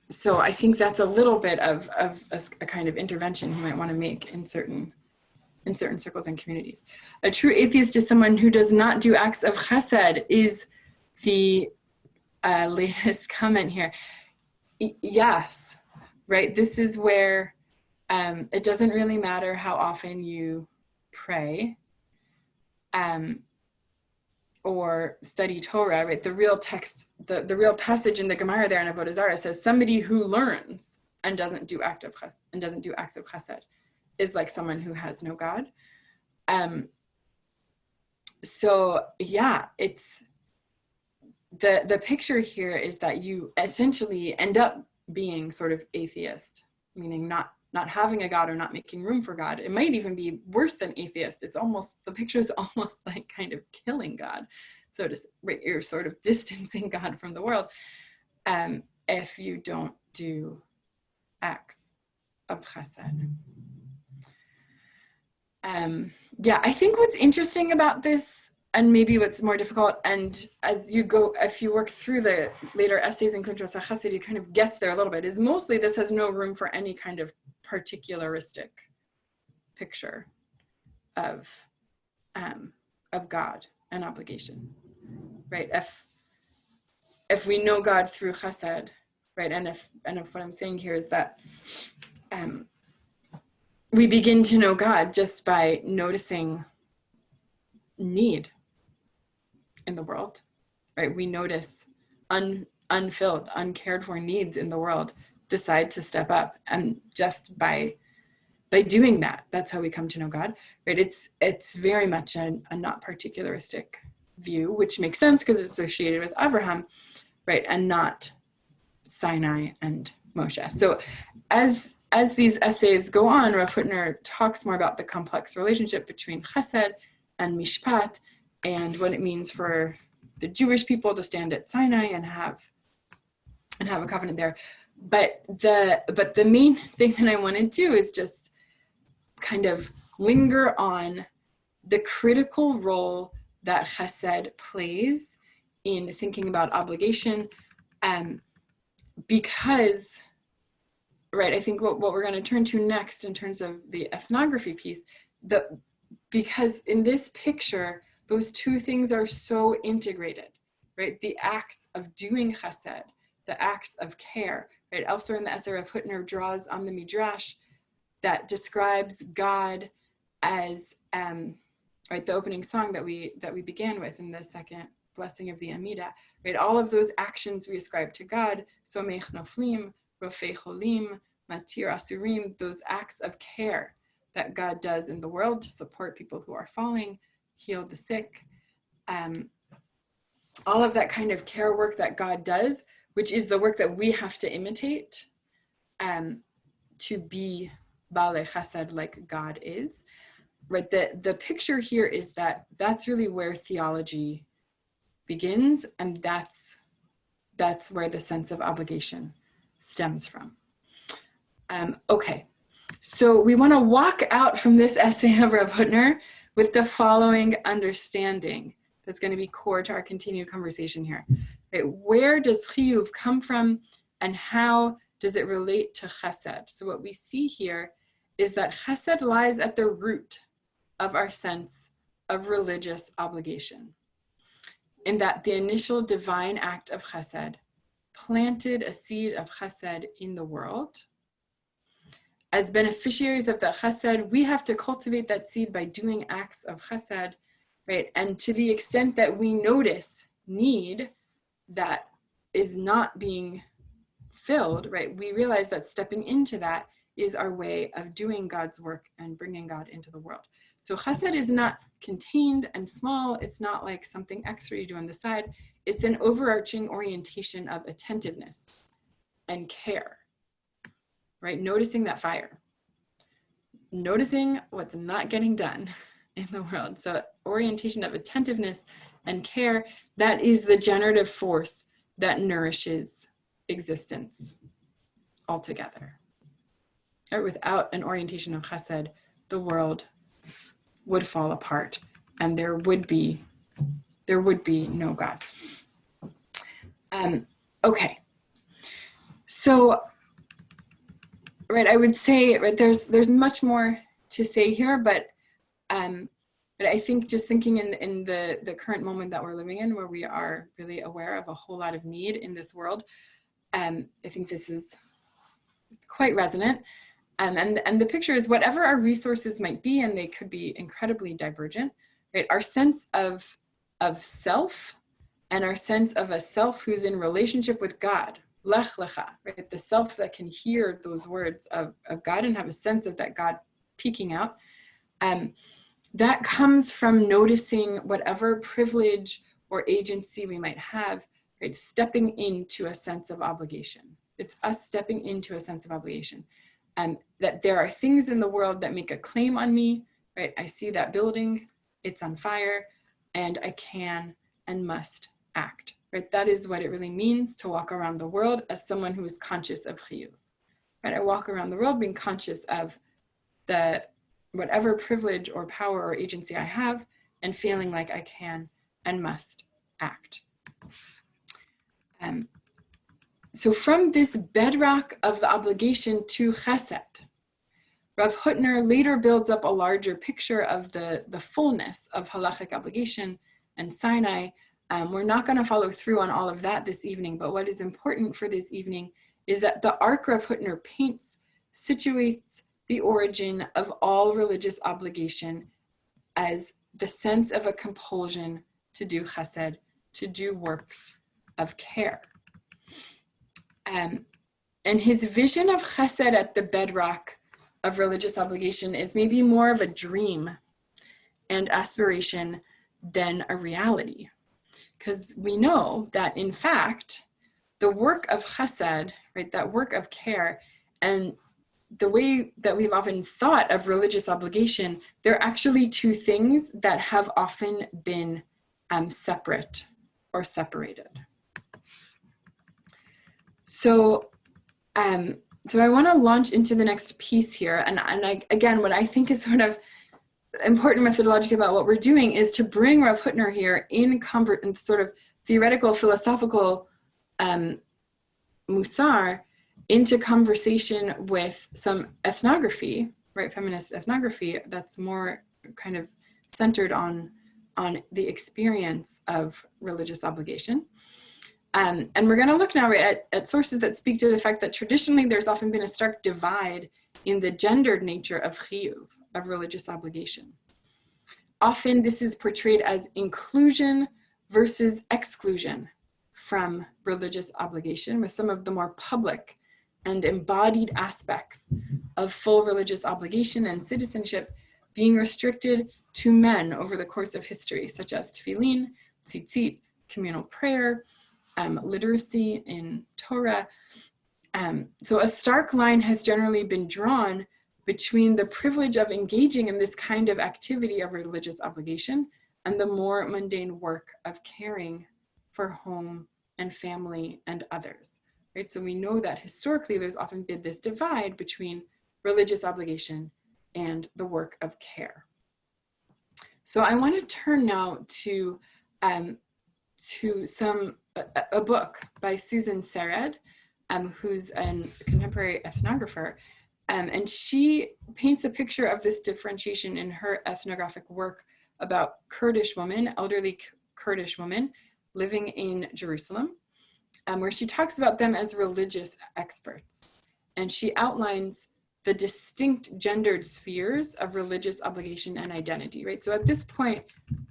So I think that's a little bit of a kind of intervention you might want to make in certain circles and communities. A true atheist is someone who does not do acts of chesed, is the latest comment here. Yes, right, this is where it doesn't really matter how often you pray or study Torah, right? The real text, the real passage in the Gemara there in Avodah Zarah says somebody who learns and doesn't do acts of chesed is like someone who has no God. So yeah, it's the picture here is that you essentially end up being sort of atheist, meaning not having a God or not making room for God. It might even be worse than atheist. It's almost, the picture is almost like kind of killing God. So just, right, you're sort of distancing God from the world if you don't do acts of chesed. Yeah, I think what's interesting about this, and maybe what's more difficult, and as you go, if you work through the later essays in Kuntras HaChesed, it kind of gets there a little bit, is mostly this has no room for any kind of particularistic picture of God and obligation, right? If we know God through chesed, right, and if what I'm saying here is that we begin to know God just by noticing need in the world, right? We notice unfilled, uncared for needs in the world, decide to step up, and just by doing that, that's how we come to know God, right? It's very much a not particularistic view, which makes sense because it's associated with Abraham, right, and not Sinai and Moshe. So as these essays go on, Rav Hutner talks more about the complex relationship between chesed and mishpat, and what it means for the Jewish people to stand at Sinai and have a covenant there. But the main thing that I want to do is just kind of linger on the critical role that chesed plays in thinking about obligation, because, right, I think what we're going to turn to next in terms of the ethnography piece, because in this picture, those two things are so integrated, right? The acts of doing chesed, the acts of care, right? Elsewhere in the essay, Rav Hutner draws on the Midrash that describes God as, right, the opening song that we began with in the second blessing of the Amida, right? All of those actions we ascribe to God, somech noflim, rofei cholim, matir asurim, those acts of care that God does in the world to support people who are falling, heal the sick, all of that kind of care work that God does, which is the work that we have to imitate to be Baalei Chesed like God is, right? The picture here is that that's really where theology begins, and that's where the sense of obligation stems from. Okay, so we want to walk out from this essay of Rav Hutner with the following understanding that's going to be core to our continued conversation here. Right? Where does Hiyyuv come from, and how does it relate to chesed? So what we see here is that chesed lies at the root of our sense of religious obligation, in that the initial divine act of chesed planted a seed of chesed in the world. As beneficiaries of that chesed, we have to cultivate that seed by doing acts of chesed, right? And to the extent that we notice need that is not being filled, right, we realize that stepping into that is our way of doing God's work and bringing God into the world. So chesed is not contained and small. It's not like something extra you do on the side. It's an overarching orientation of attentiveness and care, right? Noticing that fire, noticing what's not getting done in the world. So orientation of attentiveness and care, that is the generative force that nourishes existence altogether. Or without an orientation of chesed, the world would fall apart and there would be no God. Okay. So, right, I would say, right, there's much more to say here, but I think just thinking in the current moment that we're living in, where we are really aware of a whole lot of need in this world, I think this is quite resonant. And the picture is whatever our resources might be, and they could be incredibly divergent, right? Our sense of self and our sense of a self who's in relationship with God, lech lecha, right? The self that can hear those words of God and have a sense of that God peeking out. That comes from noticing whatever privilege or agency we might have, right? Stepping into a sense of obligation. It's us stepping into a sense of obligation. That there are things in the world that make a claim on me, right? I see that building, it's on fire, and I can and must act, right? That is what it really means to walk around the world as someone who is conscious of Hiyyuv, right? I walk around the world being conscious of the whatever privilege or power or agency I have and feeling like I can and must act. So from this bedrock of the obligation to chesed, Rav Hutner later builds up a larger picture of the fullness of halachic obligation and Sinai. We're not going to follow through on all of that this evening, but what is important for this evening is that the arc Rav Hutner paints situates the origin of all religious obligation as the sense of a compulsion to do chesed, to do works of care. And his vision of chesed at the bedrock of religious obligation is maybe more of a dream and aspiration than a reality. Because we know that, in fact, the work of chesed, right, that work of care, and the way that we've often thought of religious obligation, they're actually two things that have often been separate or separated. So I want to launch into the next piece here. And again, what I think is sort of important methodology about what we're doing is to bring Rav Hutner here in sort of theoretical, philosophical musar into conversation with some ethnography, right, feminist ethnography that's more kind of centered on the experience of religious obligation. And we're going to look now, right, at sources that speak to the fact that traditionally there's often been a stark divide in the gendered nature of Hiyyuv, of religious obligation. Often this is portrayed as inclusion versus exclusion from religious obligation, with some of the more public and embodied aspects of full religious obligation and citizenship being restricted to men over the course of history, such as tefillin, tzitzit, communal prayer, literacy in Torah. So a stark line has generally been drawn between the privilege of engaging in this kind of activity of religious obligation and the more mundane work of caring for home and family and others, right? So we know that historically there's often been this divide between religious obligation and the work of care. So I want to turn now to a book by Susan Sered, who's a contemporary ethnographer, and she paints a picture of this differentiation in her ethnographic work about Kurdish women, elderly Kurdish women living in Jerusalem, where she talks about them as religious experts. And she outlines the distinct gendered spheres of religious obligation and identity, right? So at this point,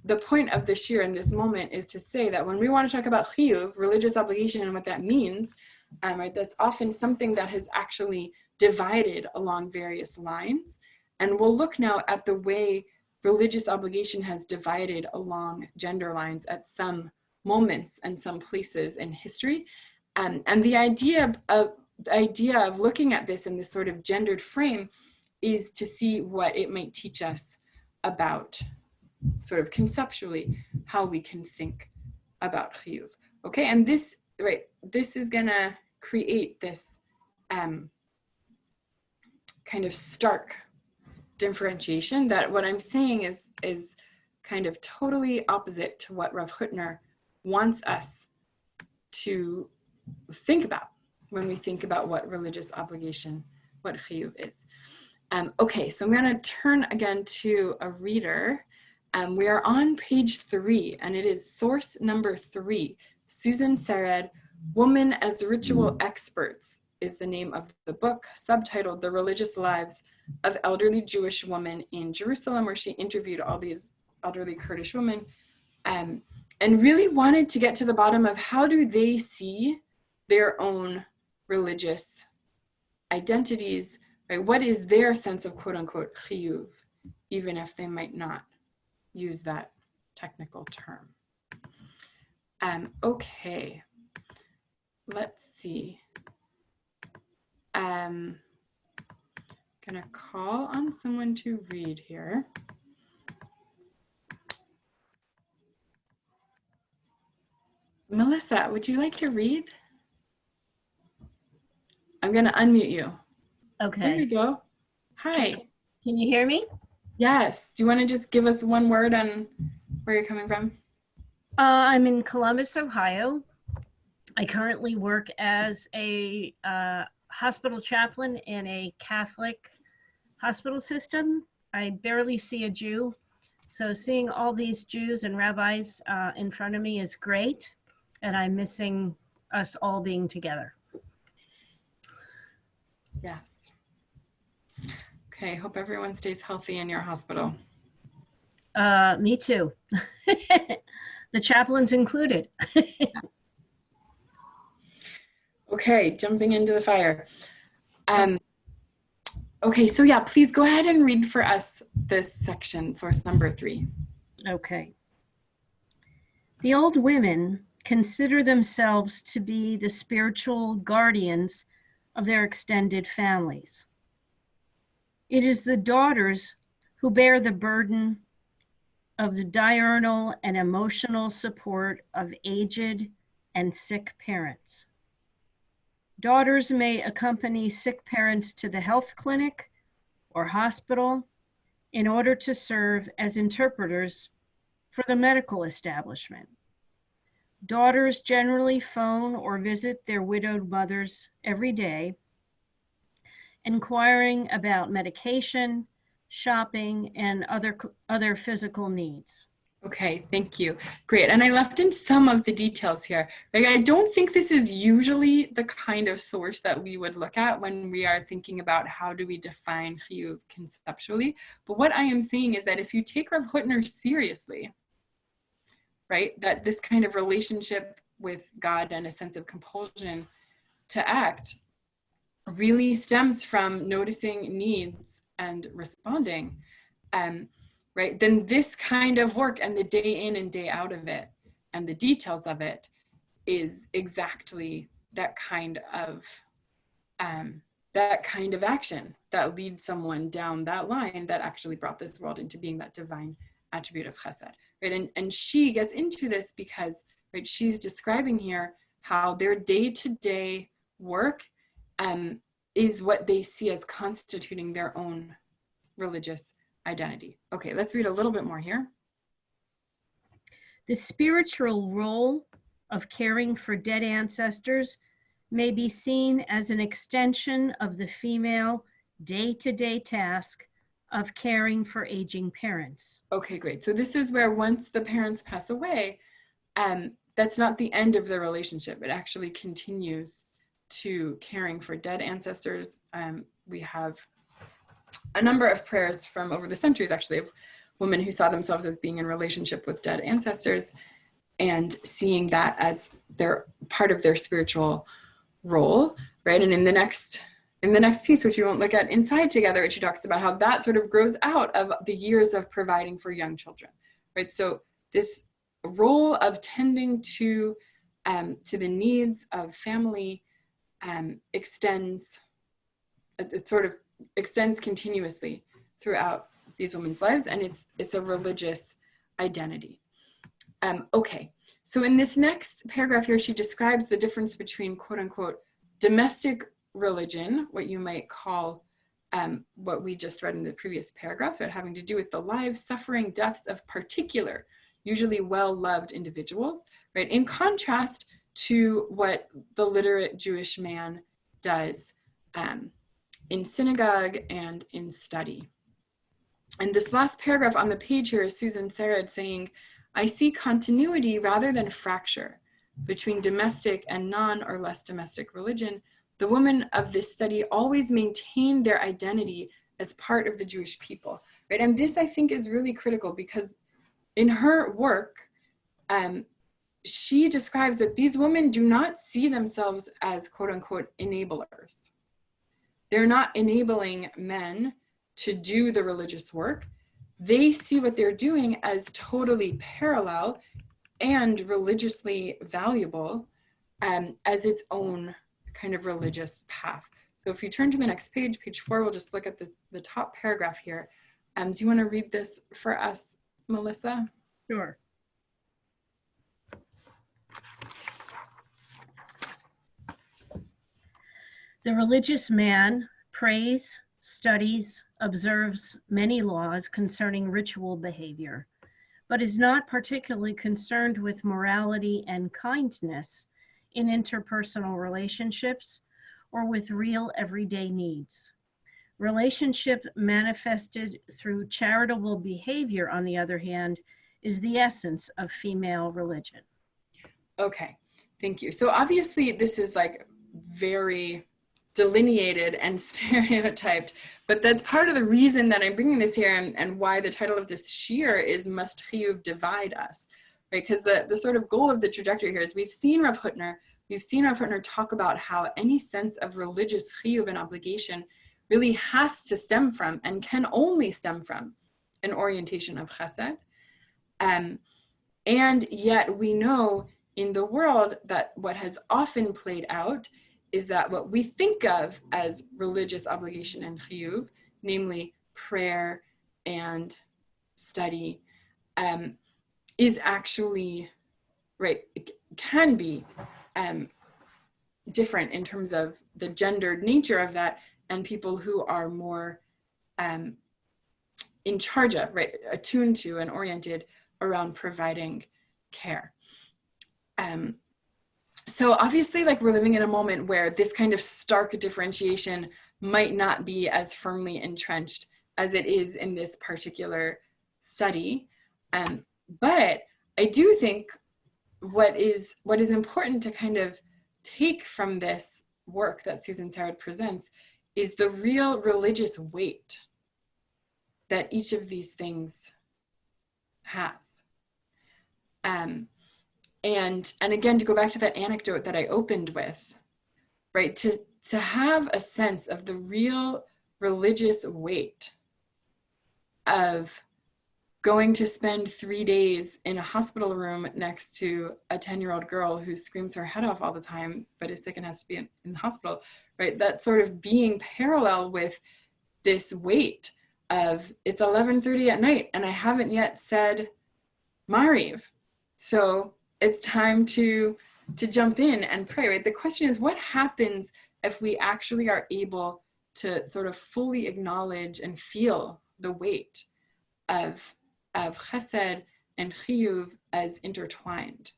the point of this year in this moment is to say that when we want to talk about Hiyyuv, religious obligation, and what that means, right, that's often something that has actually divided along various lines. And we'll look now at the way religious obligation has divided along gender lines at some moments and some places in history. And the idea of looking at this in this sort of gendered frame is to see what it might teach us about, sort of conceptually, how we can think about Hiyyuv. Okay, and this, right, this is gonna create this kind of stark differentiation that what I'm saying is kind of totally opposite to what Rav Hutner wants us to think about when we think about what religious obligation, what Hiyyuv is. Okay, so I'm going to turn again to a reader. We are on page 3, and it is source number 3. Susan Sered, Woman as Ritual Experts is the name of the book, subtitled The Religious Lives of Elderly Jewish Women in Jerusalem, where she interviewed all these elderly Kurdish women, and really wanted to get to the bottom of how do they see their own religious identities, right? What is their sense of quote unquote Hiyyuv, even if they might not use that technical term. Okay, let's see. Gonna call on someone to read here. Melissa, would you like to read? I'm gonna unmute you. Okay. There you go. Hi. Can you hear me? Yes. Do you want to just give us one word on where you're coming from? I'm in Columbus, Ohio. I currently work as a hospital chaplain in a Catholic hospital system. I barely see a Jew. So seeing all these Jews and rabbis in front of me is great. And I'm missing us all being together. Yes. Okay, hope everyone stays healthy in your hospital. Me too. The chaplains included. Yes. Okay, jumping into the fire. Okay, so yeah, please go ahead and read for us this section, source number 3. Okay. The old women consider themselves to be the spiritual guardians of their extended families. It is the daughters who bear the burden of the diurnal and emotional support of aged and sick parents. Daughters may accompany sick parents to the health clinic or hospital in order to serve as interpreters for the medical establishment. Daughters generally phone or visit their widowed mothers every day, inquiring about medication, shopping, and other physical needs. Okay, thank you. Great. And I left in some of the details here. Like, I don't think this is usually the kind of source that we would look at when we are thinking about how do we define Hiyyuv conceptually. But what I am saying is that if you take Rav Hutner seriously, right, that this kind of relationship with God and a sense of compulsion to act really stems from noticing needs and responding, right, then this kind of work and the day in and day out of it and the details of it is exactly that kind of action that leads someone down that line that actually brought this world into being, that divine attribute of chesed, right? And she gets into this because, right, she's describing here how their day-to-day work is what they see as constituting their own religious identity. Okay, let's read a little bit more here. The spiritual role of caring for dead ancestors may be seen as an extension of the female day-to-day task of caring for aging parents. Okay, great. So this is where once the parents pass away, that's not the end of the relationship. It actually continues to caring for dead ancestors. We have a number of prayers from over the centuries, actually, of women who saw themselves as being in relationship with dead ancestors and seeing that as their part of their spiritual role, right? And in the next piece, which we won't look at inside together, she talks about how that sort of grows out of the years of providing for young children, right? So this role of tending to the needs of family extends continuously throughout these women's lives, and it's a religious identity. Okay, so in this next paragraph here, she describes the difference between quote unquote domestic religion, what you might call what we just read in the previous paragraph, so having to do with the lives, suffering, deaths of particular, usually well-loved individuals, right? In contrast to what the literate Jewish man does in synagogue and in study. And this last paragraph on the page here is Susan Sarad saying, I see continuity rather than fracture between domestic and non or less domestic religion. The women of this study always maintain their identity as part of the Jewish people, right? And this, I think, is really critical because in her work, she describes that these women do not see themselves as quote unquote enablers. They're not enabling men to do the religious work. They see what they're doing as totally parallel and religiously valuable as its own kind of religious path. So if you turn to the next page, page 4, we'll just look at the top paragraph here. Do you want to read this for us, Melissa? Sure. The religious man prays, studies, observes many laws concerning ritual behavior, but is not particularly concerned with morality and kindness in interpersonal relationships or with real everyday needs. Relationship manifested through charitable behavior, on the other hand, is the essence of female religion. Okay, thank you. So obviously this is like very delineated and stereotyped, but that's part of the reason that I'm bringing this here and why the title of this shir is Must Hiyyuv Divide Us, right? Because the sort of goal of the trajectory here is we've seen Rav Hutner talk about how any sense of religious hiyyuv and obligation really has to stem from and can only stem from an orientation of chesed. And yet we know in the world that what has often played out is that what we think of as religious obligation and hiyyuv, namely prayer and study, is actually, right, it can be different in terms of the gendered nature of that, and people who are more in charge of, right, attuned to and oriented around providing care. So obviously, like, we're living in a moment where this kind of stark differentiation might not be as firmly entrenched as it is in this particular study. But I do think what is important to kind of take from this work that Susan Sarad presents is the real religious weight that each of these things has. And again, to go back to that anecdote that I opened with, right, to have a sense of the real religious weight of going to spend 3 days in a hospital room next to a 10-year-old girl who screams her head off all the time, but is sick and has to be in the hospital, right? That sort of being parallel with this weight of it's 11:30 at night and I haven't yet said Mariv. So it's time to jump in and pray, right? The question is, what happens if we actually are able to sort of fully acknowledge and feel the weight of chesed and hiyyuv as intertwined?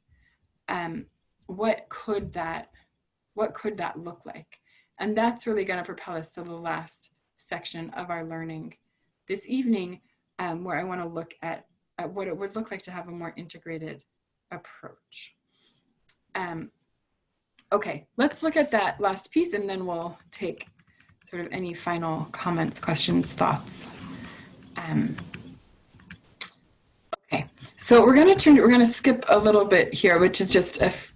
What could that look like? And that's really going to propel us to the last section of our learning this evening, where I want to look at what it would look like to have a more integrated approach. Okay, let's look at that last piece and then we'll take sort of any final comments, questions, thoughts. Okay, so we're going to skip a little bit here, which is just if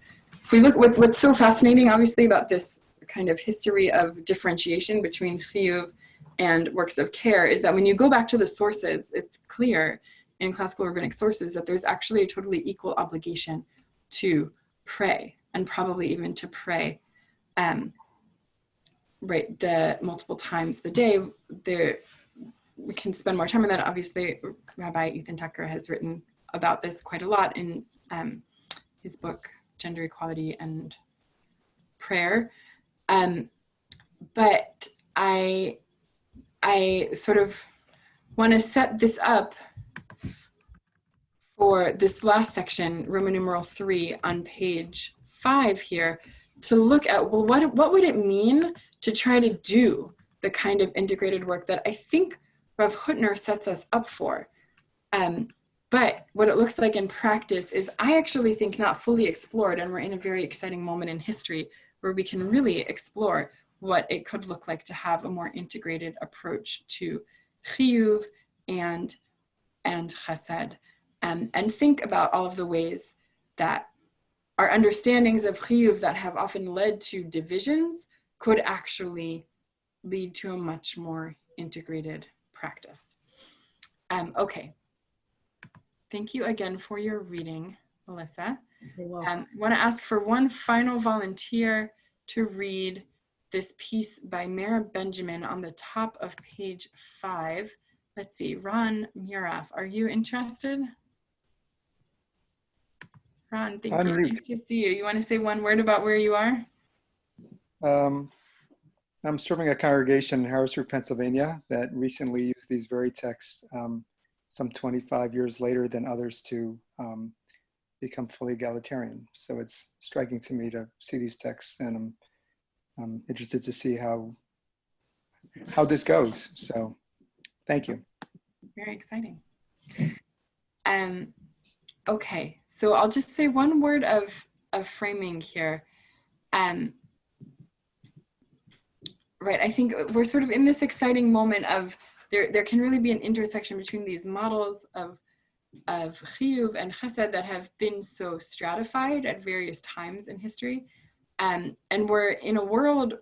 we look what's so fascinating, obviously, about this kind of history of differentiation between Hiyyuv and works of care is that when you go back to the sources, it's clear in classical rabbinic sources that there's actually a totally equal obligation to pray, and probably even to pray right, the multiple times the day. There, we can spend more time on that. Obviously, Rabbi Ethan Tucker has written about this quite a lot in his book, Gender Equality and Prayer. But I sort of want to set this up for this last section, Roman numeral 3 on page 5 here, to look at, well, what would it mean to try to do the kind of integrated work that I think Rav Hutner sets us up for. But what it looks like in practice is, I actually think, not fully explored, and we're in a very exciting moment in history where we can really explore what it could look like to have a more integrated approach to Hiyyuv and Chesed, and think about all of the ways that our understandings of Hiyyuv that have often led to divisions could actually lead to a much more integrated practice. Okay. Thank you again for your reading, Melissa. You're welcome. I want to ask for one final volunteer to read this piece by Mara Benjamin on the top of page 5. Let's see, Ron Muraf, are you interested? Ron, thank you. Nice to see you. You want to say one word about where you are? I'm serving a congregation in Harrisburg, Pennsylvania that recently used these very texts some 25 years later than others to become fully egalitarian. So it's striking to me to see these texts, and I'm interested to see how this goes. So thank you. Very exciting. Okay, so I'll just say one word of framing here. Right, I think we're sort of in this exciting moment of there can really be an intersection between these models of Hiyyuv and Chesed that have been so stratified at various times in history. And we're in a world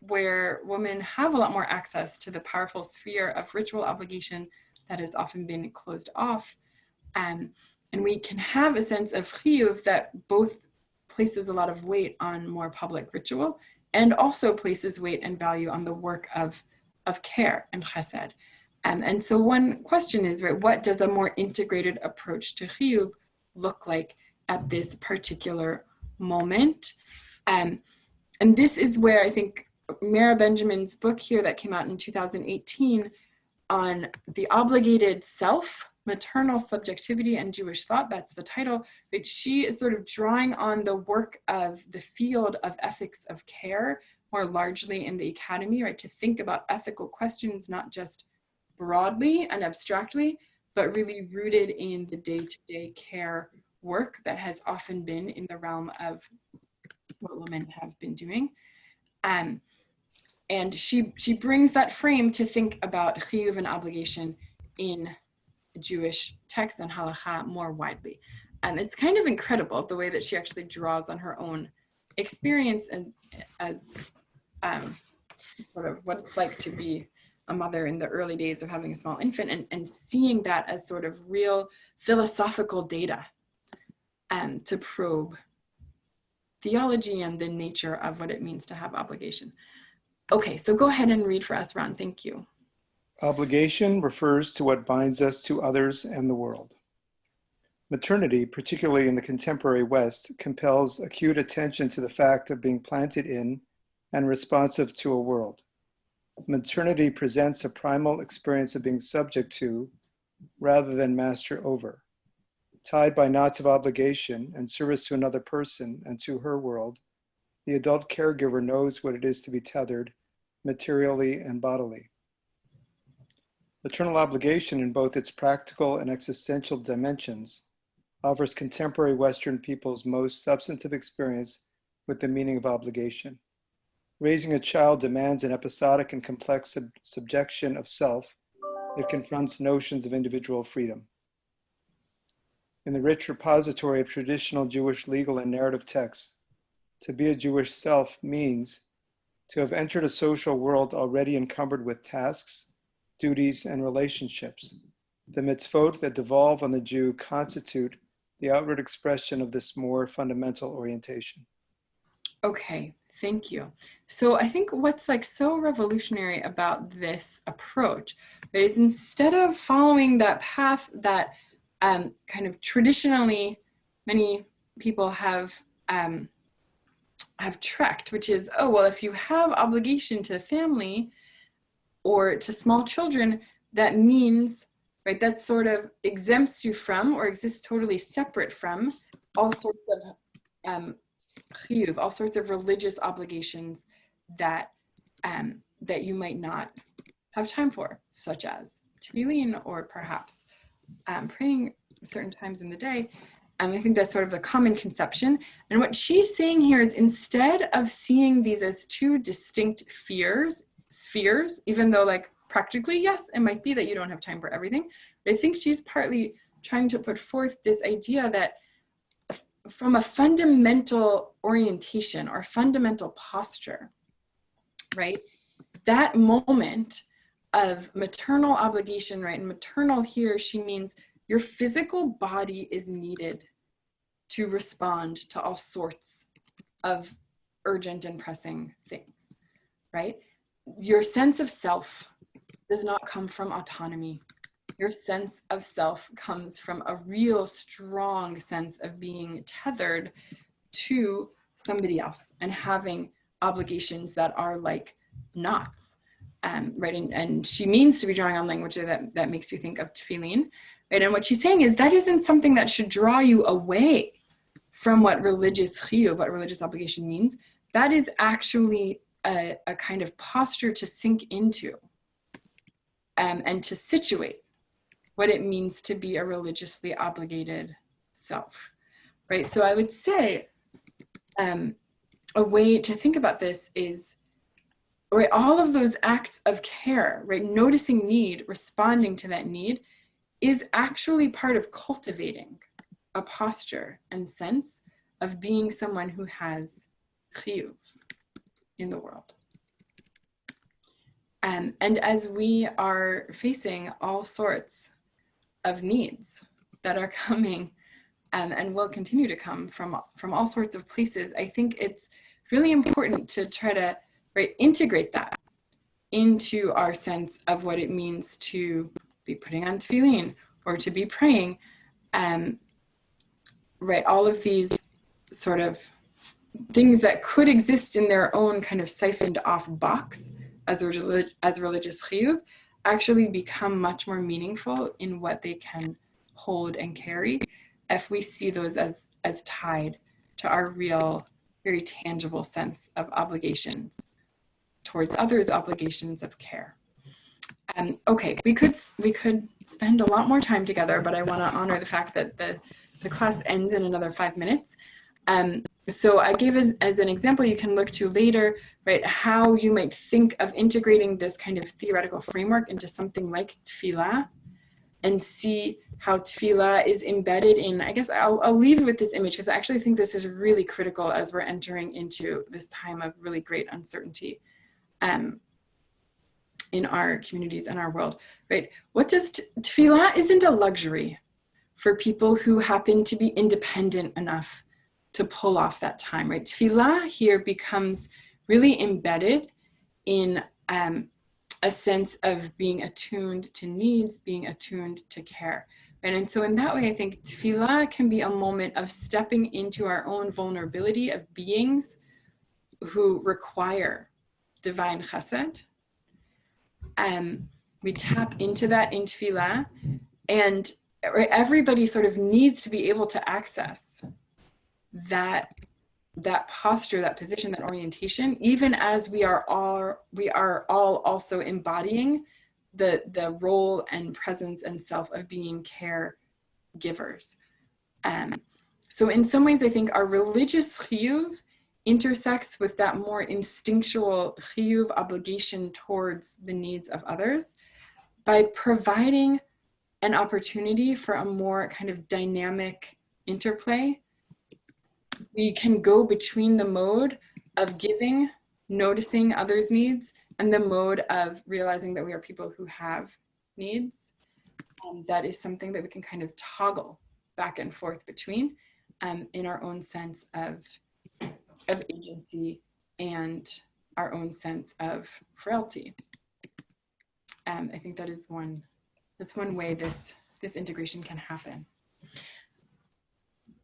where women have a lot more access to the powerful sphere of ritual obligation that has often been closed off. And we can have a sense of Hiyyuv that both places a lot of weight on more public ritual and also places weight and value on the work of care and Chesed. And so one question is, right, what does a more integrated approach to Hiyyuv look like at this particular moment? And this is where I think Mara Benjamin's book here that came out in 2018 on the obligated self, maternal subjectivity and Jewish thought, that's the title, but she is sort of drawing on the work of the field of ethics of care more largely in the academy, right, to think about ethical questions, not just broadly and abstractly, but really rooted in the day-to-day care work that has often been in the realm of what women have been doing. And she brings that frame to think about Hiyyuv and obligation in Jewish text and halakha more widely. It's kind of incredible the way that she actually draws on her own experience and as sort of what it's like to be a mother in the early days of having a small infant, and seeing that as sort of real philosophical data to probe theology and the nature of what it means to have obligation. Okay, so go ahead and read for us, Ron. Thank you. Obligation refers to what binds us to others and the world. Maternity, particularly in the contemporary West, compels acute attention to the fact of being planted in and responsive to a world. Maternity presents a primal experience of being subject to rather than master over. Tied by knots of obligation and service to another person and to her world, the adult caregiver knows what it is to be tethered materially and bodily. Maternal obligation in both its practical and existential dimensions offers contemporary Western people's most substantive experience with the meaning of obligation. Raising a child demands an episodic and complex subjection of self that confronts notions of individual freedom. In the rich repository of traditional Jewish legal and narrative texts, to be a Jewish self means to have entered a social world already encumbered with tasks, duties, and relationships. The mitzvot that devolve on the Jew constitute the outward expression of this more fundamental orientation. Okay, thank you. So I think what's like so revolutionary about this approach, right, is instead of following that path that kind of traditionally many people have trekked, which is, oh, well, if you have obligation to family or to small children, that means, right, that sort of exempts you from or exists totally separate from all sorts of Hiyyuv, all sorts of religious obligations that that you might not have time for, such as tefillin or perhaps praying certain times in the day. I think that's sort of the common conception. And what she's saying here is, instead of seeing these as two distinct spheres, even though like practically, yes, it might be that you don't have time for everything, but I think she's partly trying to put forth this idea that from a fundamental orientation or fundamental posture, right, that moment of maternal obligation, right, and maternal here, she means your physical body is needed to respond to all sorts of urgent and pressing things, right? Your sense of self does not come from autonomy. Your sense of self comes from a real strong sense of being tethered to somebody else and having obligations that are like knots, right? And she means to be drawing on language that makes you think of tefillin, right? And what she's saying is that isn't something that should draw you away from what religious Hiyyuv, what religious obligation means. That is actually a kind of posture to sink into and to situate what it means to be a religiously obligated self, right? So I would say a way to think about this is, right, all of those acts of care, right, noticing need, responding to that need, is actually part of cultivating a posture and sense of being someone who has Hiyyuv in the world. And as we are facing all sorts of needs that are coming and will continue to come from all sorts of places, I think it's really important to try to, right, integrate that into our sense of what it means to be putting on tefillin or to be praying. Right, all of these sort of things that could exist in their own kind of siphoned off box as religious Hiyyuv actually become much more meaningful in what they can hold and carry if we see those as tied to our real, very tangible sense of obligations towards others, obligations of care. Okay, we could spend a lot more time together, but I want to honor the fact that the class ends in another 5 minutes. So I gave as an example you can look to later, right, how you might think of integrating this kind of theoretical framework into something like tefillah, and see how tefillah is embedded in, I guess I'll leave you with this image because I actually think this is really critical as we're entering into this time of really great uncertainty in our communities and our world, right? What does tefillah isn't a luxury for people who happen to be independent enough to pull off that time, right? Tefillah here becomes really embedded in a sense of being attuned to needs, being attuned to care, right? And so in that way, I think tefillah can be a moment of stepping into our own vulnerability of beings who require divine chesed. We tap into that in tefillah, and everybody sort of needs to be able to access that posture, that position, that orientation, even as we are all also embodying the role and presence and self of being caregivers. So in some ways, I think our religious Hiyyuv intersects with that more instinctual Hiyyuv obligation towards the needs of others by providing an opportunity for a more kind of dynamic interplay. We can go between the mode of giving, noticing others' needs, and the mode of realizing that we are people who have needs. That is something that we can kind of toggle back and forth between in our own sense of agency and our own sense of frailty. I think that's one way this integration can happen.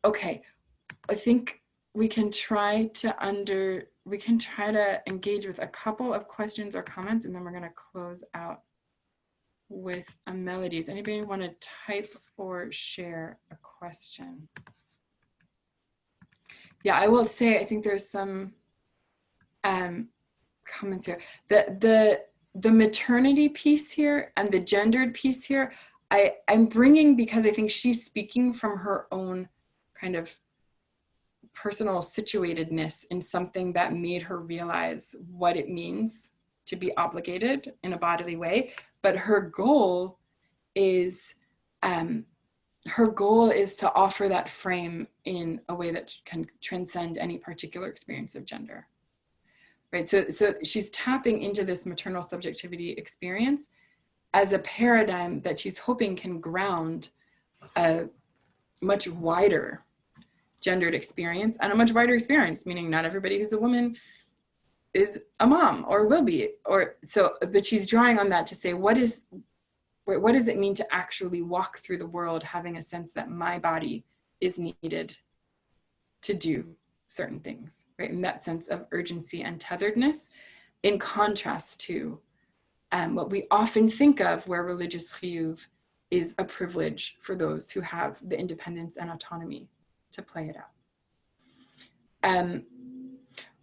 Okay, I think we can try to engage with a couple of questions or comments, and then we're going to close out with a melody. Does anybody want to type or share a question? Yeah, I will say I think there's some comments here. The maternity piece here and the gendered piece here, I'm bringing because I think she's speaking from her own kind of personal situatedness in something that made her realize what it means to be obligated in a bodily way. But her goal is to offer that frame in a way that can transcend any particular experience of gender, right? So she's tapping into this maternal subjectivity experience as a paradigm that she's hoping can ground a much wider gendered experience, and a much wider experience, meaning not everybody who's a woman is a mom or will be, or so, but she's drawing on that to say, what does it mean to actually walk through the world having a sense that my body is needed to do certain things, right? In that sense of urgency and tetheredness, in contrast to what we often think of where religious chiyuv is a privilege for those who have the independence and autonomy to play it out.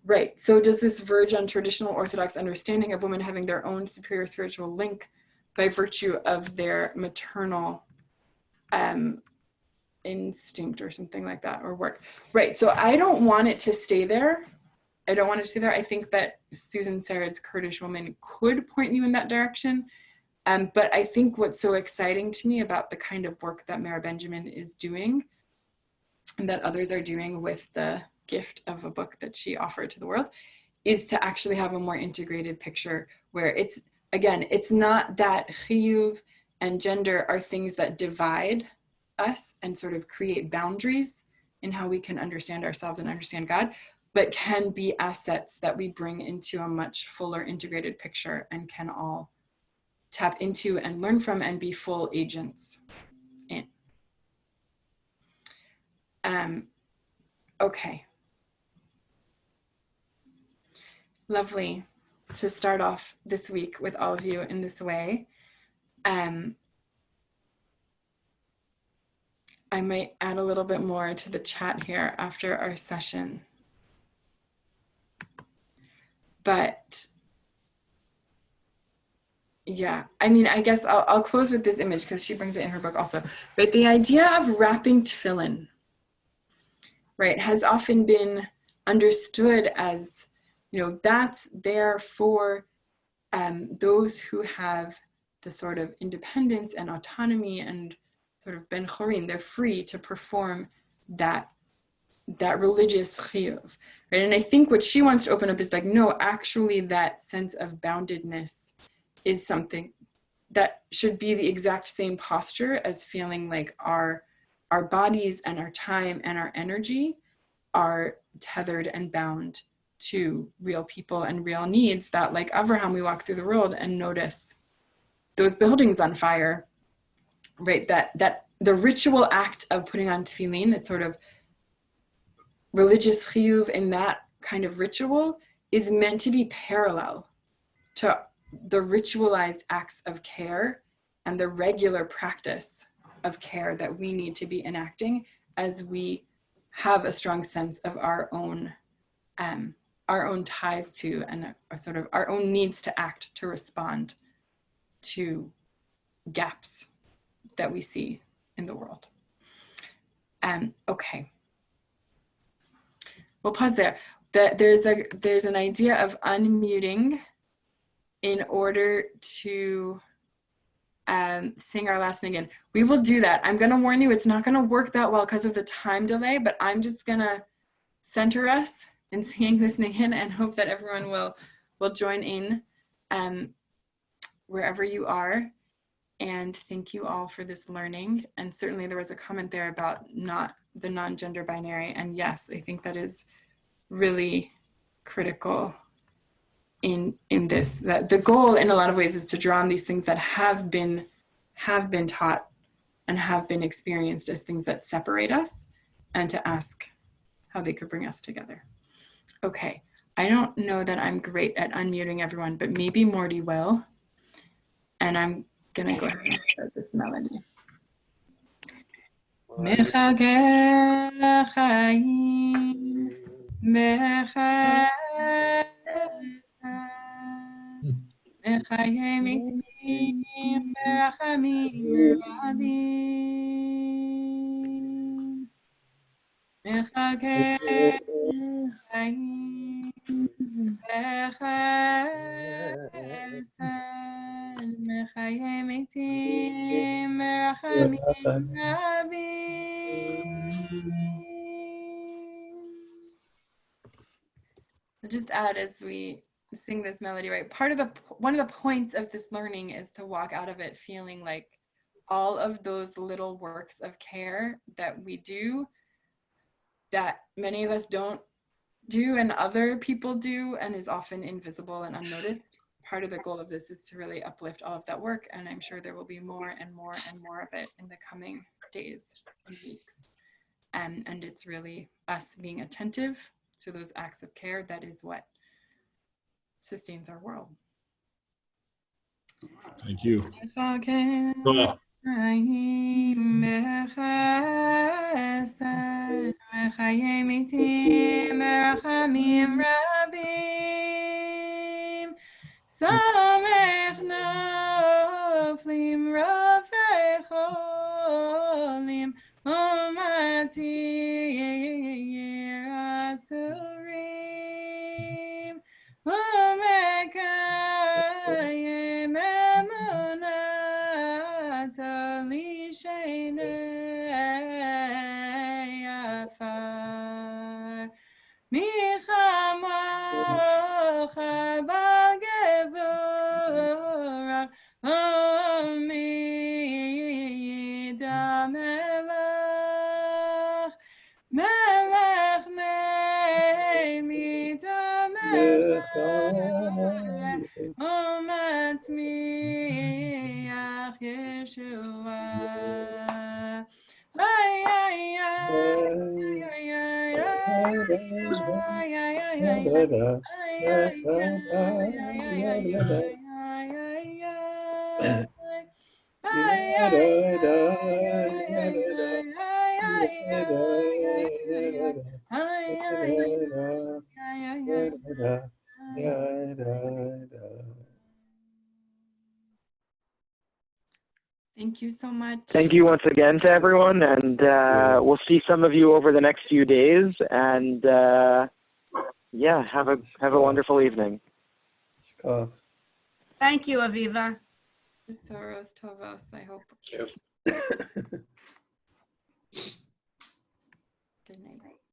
Right, so does this verge on traditional Orthodox understanding of women having their own superior spiritual link by virtue of their maternal instinct or something like that, or work? Right, so I don't want it to stay there. I think that Susan Sarad's Kurdish Woman could point you in that direction. But I think what's so exciting to me about the kind of work that Mara Benjamin is doing and that others are doing with the gift of a book that she offered to the world is to actually have a more integrated picture where it's not that chiyuv and gender are things that divide us and sort of create boundaries in how we can understand ourselves and understand God, but can be assets that we bring into a much fuller integrated picture and can all tap into and learn from and be full agents in. Okay. Lovely to start off this week with all of you in this way. I might add a little bit more to the chat here after our session. But yeah, I mean, I guess I'll close with this image because she brings it in her book also. But the idea of wrapping tefillin, right, has often been understood as, that's there for those who have the sort of independence and autonomy and sort of ben chorin. They're free to perform that religious chiyuv, right? And I think what she wants to open up is like, no, actually that sense of boundedness is something that should be the exact same posture as feeling like our bodies and our time and our energy are tethered and bound to real people and real needs, that like Avraham, we walk through the world and notice those buildings on fire, right? That the ritual act of putting on tefillin, it's sort of religious chiyuv in that kind of ritual is meant to be parallel to the ritualized acts of care and the regular practice of care that we need to be enacting as we have a strong sense of our own ties to and sort of our own needs to act to respond to gaps that we see in the world. Okay. We'll pause there. that there's an idea of unmuting in order to sing our last name again. We will do that. I'm going to warn you, it's not going to work that well because of the time delay, but I'm just going to center us in singing this name and hope that everyone will join in wherever you are. And thank you all for this learning. And certainly there was a comment there about the non-gender binary. And yes, I think that is really critical in this. That the goal in a lot of ways is to draw on these things that have been taught and have been experienced as things that separate us, and to ask how they could bring us together. Okay, I don't know that I'm great at unmuting everyone, but maybe Morty will. And I'm gonna go ahead and start this melody. Mechageh l'chaim, mechayem itim berachamim rabim. Mechageh l'chaim, mechayem itim berachamim rabim. So just add as we sing this melody, right? One of the points of this learning is to walk out of it feeling like all of those little works of care that we do, that many of us don't do and other people do and is often invisible and unnoticed. Part of the goal of this is to really uplift all of that work, and I'm sure there will be more and more and more of it in the coming days and weeks. And it's really us being attentive to those acts of care that is what sustains our world. Thank you. Samech naflim rafecholim umatir asurim umekayim emunat alishenei afar michamocha b'gevura umida melech melech me'mida melech umatzmiach Yeshua. Ay, ay, ay, ay, Thank you so much. Thank you once again to everyone, and we'll see some of you over the next few days. And yeah, have a wonderful evening. Thank you, Aviva. Soros Tovos, I hope. Good night.